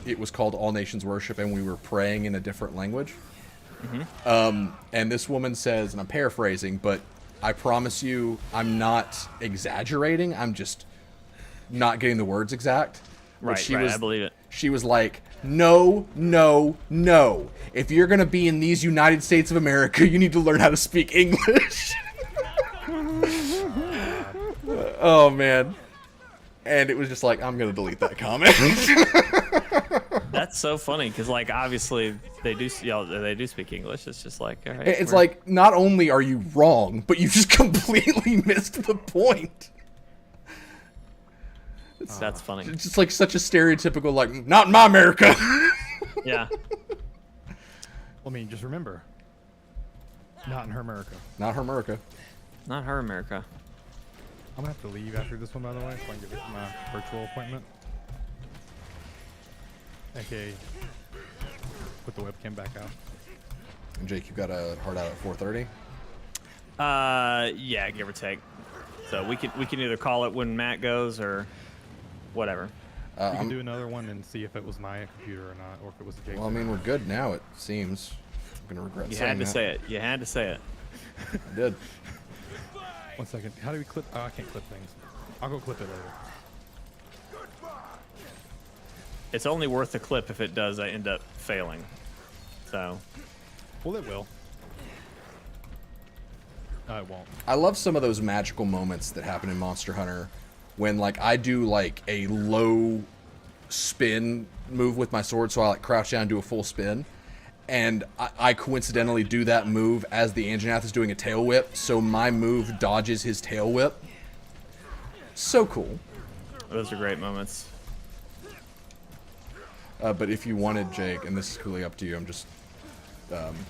it was called All Nations Worship and we were praying in a different language. And this woman says, and I'm paraphrasing, but I promise you I'm not exaggerating, I'm just not getting the words exact. Right, I believe it. She was like, no, no, no. If you're going to be in these United States of America, you need to learn how to speak English. Oh, man. And it was just like, I'm going to delete that comment. That's so funny because, like, obviously they do speak English. It's just like, all right. It's like, not only are you wrong, but you just completely missed the point. That's funny. It's just like such a stereotypical, like, not in my America. Yeah. I mean, just remember, not in her America. Not her America. Not her America. I'm gonna have to leave after this one, by the way, so I can get to my virtual appointment. Okay. Put the webcam back out. And Jake, you got a hard out at 4:30? Yeah, give or take. So we can either call it when Matt goes or whatever. We can do another one and see if it was my computer or not, or if it was Jake's. Well, I mean, we're good now, it seems. I'm going to regret You saying had to that. say it. You had to say it. I did. 1 second. How do we clip? Oh, I can't clip things. I'll go clip it later. it's only worth the clip if it does end up failing. So. Well, it will. No, it won't. I love some of those magical moments that happen in Monster Hunter when, like, I do, like, a low spin move with my sword, so I, like, crouch down and do a full spin. And I coincidentally do that move as the Anjanath is doing a tail whip, so my move dodges his tail whip. So cool. Those are great moments. But if you wanted, Jake, and this is completely up to you, I'm just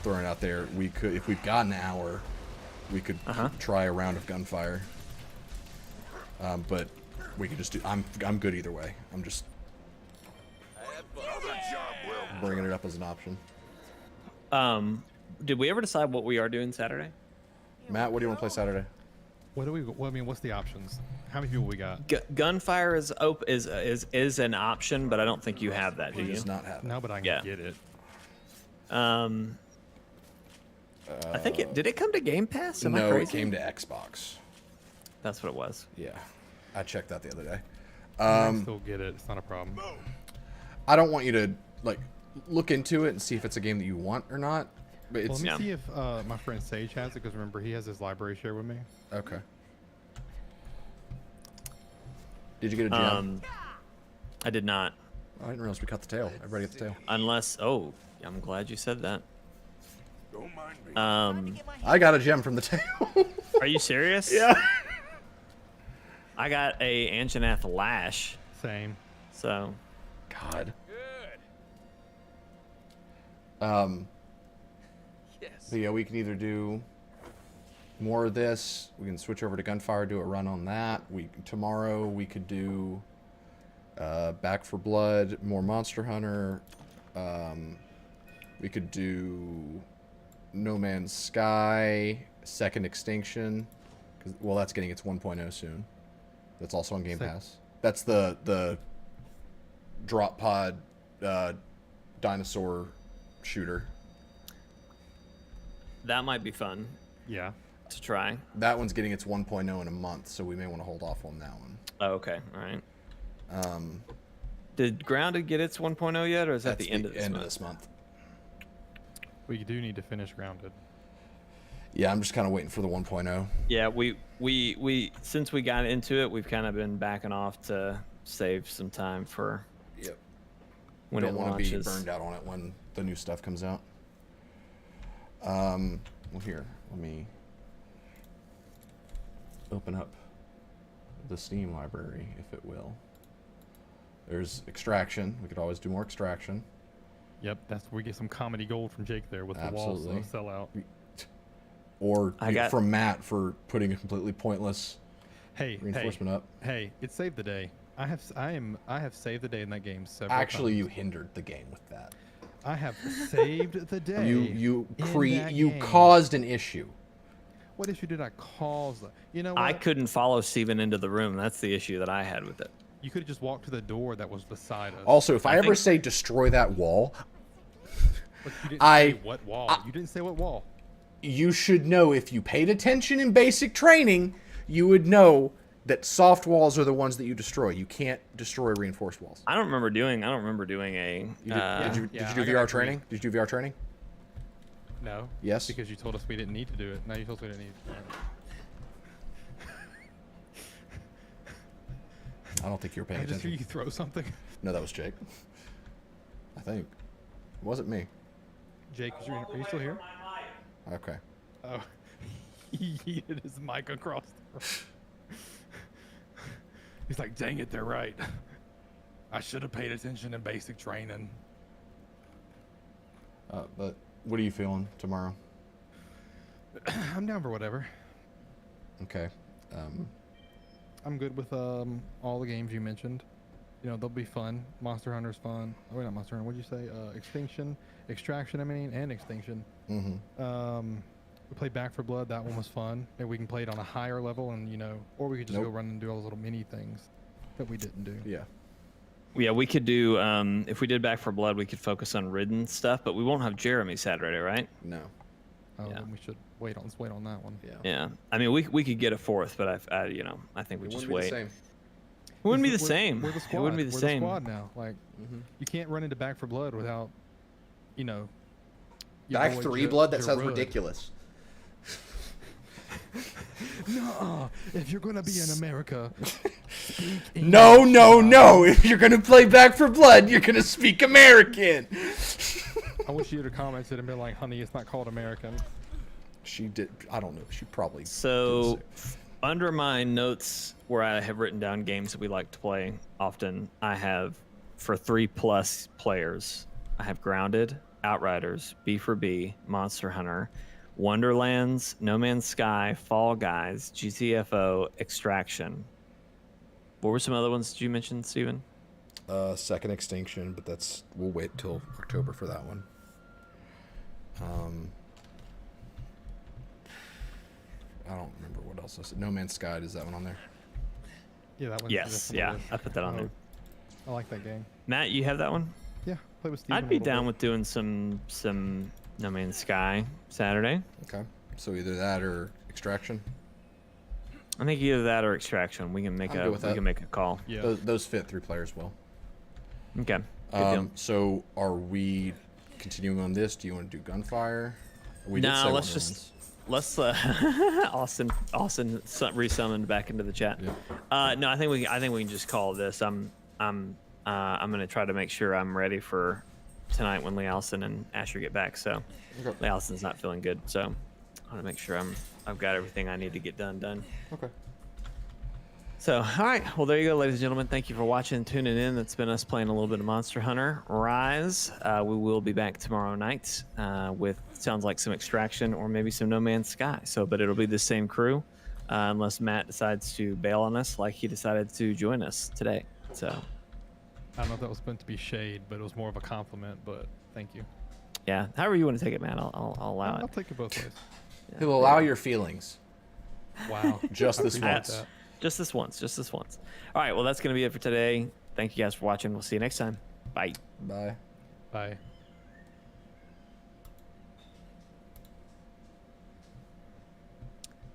throwing it out there, we could, if we've got an hour, we could try a round of gunfire. But we could just do, I'm good either way. I'm just bringing it up as an option. Did we ever decide what we are doing Saturday? Matt, what do you want to play Saturday? What do we? Well, I mean, what's the options? How many people we got? Gunfire is an option, but I don't think you have that, do He you? does not have it. No, but I can Yeah. get it. I think did it come to Game Pass? Am I No, it crazy? came to Xbox. That's what it was. Yeah, I checked that the other day. I can still get it. It's not a problem. I don't want you to, like, look into it and see if it's a game that you want or not. But Well, it's let me see if my friend Sage has it, because remember, he has his library share with me. okay. Did you get a gem? I did not. I didn't realize we cut the tail. Everybody get the tail. Unless, oh, I'm glad you said that. I got a gem from the tail. Are you serious? Yeah. I got a Anjanath Lash, Same. so God. Yes. So yeah, we can either do more of this. We can switch over to gunfire, do a run on that. Tomorrow we could do Back for Blood, more Monster Hunter. We could do No Man's Sky, Second Extinction. Well, that's getting its 1.0 soon. That's also on Game Pass. That's the drop pod dinosaur shooter. that might be fun Yeah. to try. That one's getting its 1.0 in a month, so we may want to hold off on that one. Oh, okay, all right. Did Grounded get its 1.0 yet, or is that That's the end of this month? this month. We do need to finish Grounded. Yeah, I'm just kind of waiting for the 1.0. Yeah, we since we got into it, we've kind of been backing off to save some time for Yep. when Don't it want to be launches. burned out on it when the new stuff comes out. Well, here, let me open up the Steam library, if it will. There's Extraction. We could always do more Extraction. Yep, that's where we get some comedy gold from Jake there with the walls Absolutely. sell out. Or I got- from Matt for putting a completely pointless Hey, reinforcement up. hey, it saved the day. I have saved the day in that game several Actually, times. you hindered the game with that. I have saved the day. You in that game. caused an issue. What issue did I cause? You know what? I couldn't follow Steven into the room. That's the issue that I had with it. You could have just walked to the door that was beside us. Also, if I ever think- say destroy that wall, But you didn't I- say what wall. You didn't say what wall. you should know, if you paid attention in basic training, you would know that soft walls are the ones that you destroy. You can't destroy reinforced walls. I don't remember doing a. Did you do I VR got training? Did you do VR training? No. Yes. Because you told us we didn't need to do it. Now you told us we didn't need to do it. I don't think you were paying I just hear attention. you throw something. No, that was Jake. I think. It wasn't me. Jake, are you still here? Okay. Oh. He yeeted his mic across the room. He's like, dang it, they're right. I should have paid attention in basic training. But what are you feeling tomorrow? I'm down for whatever. Okay. I'm good with all the games you mentioned. You know, they'll be fun. Monster Hunter's fun. Oh, wait, not Monster Hunter. What'd you say? Extraction, I mean, and Extinction. Mm-hmm. We played Back for Blood. That one was fun. Maybe we can play it on a higher level, and or we could just go Nope. run and do all those little mini things that we didn't do. Yeah. Yeah, we could do. If we did Back for Blood, we could focus on Ridden stuff, but we won't have Jeremy Saturday, right? No. Oh, Yeah. then we should wait on. Let's wait on that one. Yeah. Yeah. I mean, we could get a fourth, but I think we It just wouldn't be wait. the same. wouldn't be the We're- same. We're the It squad. wouldn't be the we're same. The squad now. Like, you can't run into Back for Blood without, you know. your Back boy 3 blood? That sounds Jarud. ridiculous. No, if you're gonna be in America, speak No, English. no, no. If you're going to play Back for Blood, you're going to speak American. I wish you'd have commented and been like, "Honey, it's not called American." She did. I don't know. She probably. So, did say- under my notes where I have written down games that we like to play often, I have for 3+ players, I have Grounded, Outriders, B4B, Monster Hunter, Wonderlands, No Man's Sky, Fall Guys, GTFO, Extraction. What were some other ones that you mentioned, Steven? Second Extinction, but we'll wait till October for that one. I don't remember what else I said. No Man's Sky, is that one on there? Yeah, that one. Yes, definitely yeah, is. I put that on there. I like that game. Matt, you have that one? Yeah, play with Steven I'd a be little down bit. with doing some No Man's Sky Saturday. Okay. So either that or Extraction. I think either that or Extraction. We can make I'm a good with we that. can make a call. Yeah. Those fit 3 players well. Okay. Good deal. So are we continuing on this? Do you want to do Gunfire? We did No, say let's Wonderlands. let's Austin resummoned back into the chat. Yeah. No, I think we can just call this. I'm gonna try to make sure I'm ready for tonight when Lee Allison and Asher get back. So Okay. Lee Allison's not feeling good, so I want to make sure I've got everything I need to get done. Okay. So, all right. Well, there you go, ladies and gentlemen. Thank you for watching and tuning in. That's been us playing a little bit of Monster Hunter Rise. We will be back tomorrow night with, sounds like, some Extraction or maybe some No Man's Sky. So, but it'll be the same crew unless Matt decides to bail on us like he decided to join us today. So, I don't know if that was meant to be shade, but it was more of a compliment. But thank you. yeah, however you want to take it, Matt, I'll allow I'll it. take it both ways. He'll allow your feelings. Wow. Just I this appreciate once. that. Just this once. All right. Well, that's going to be it for today. Thank you guys for watching. We'll see you next time. Bye. Bye. Bye.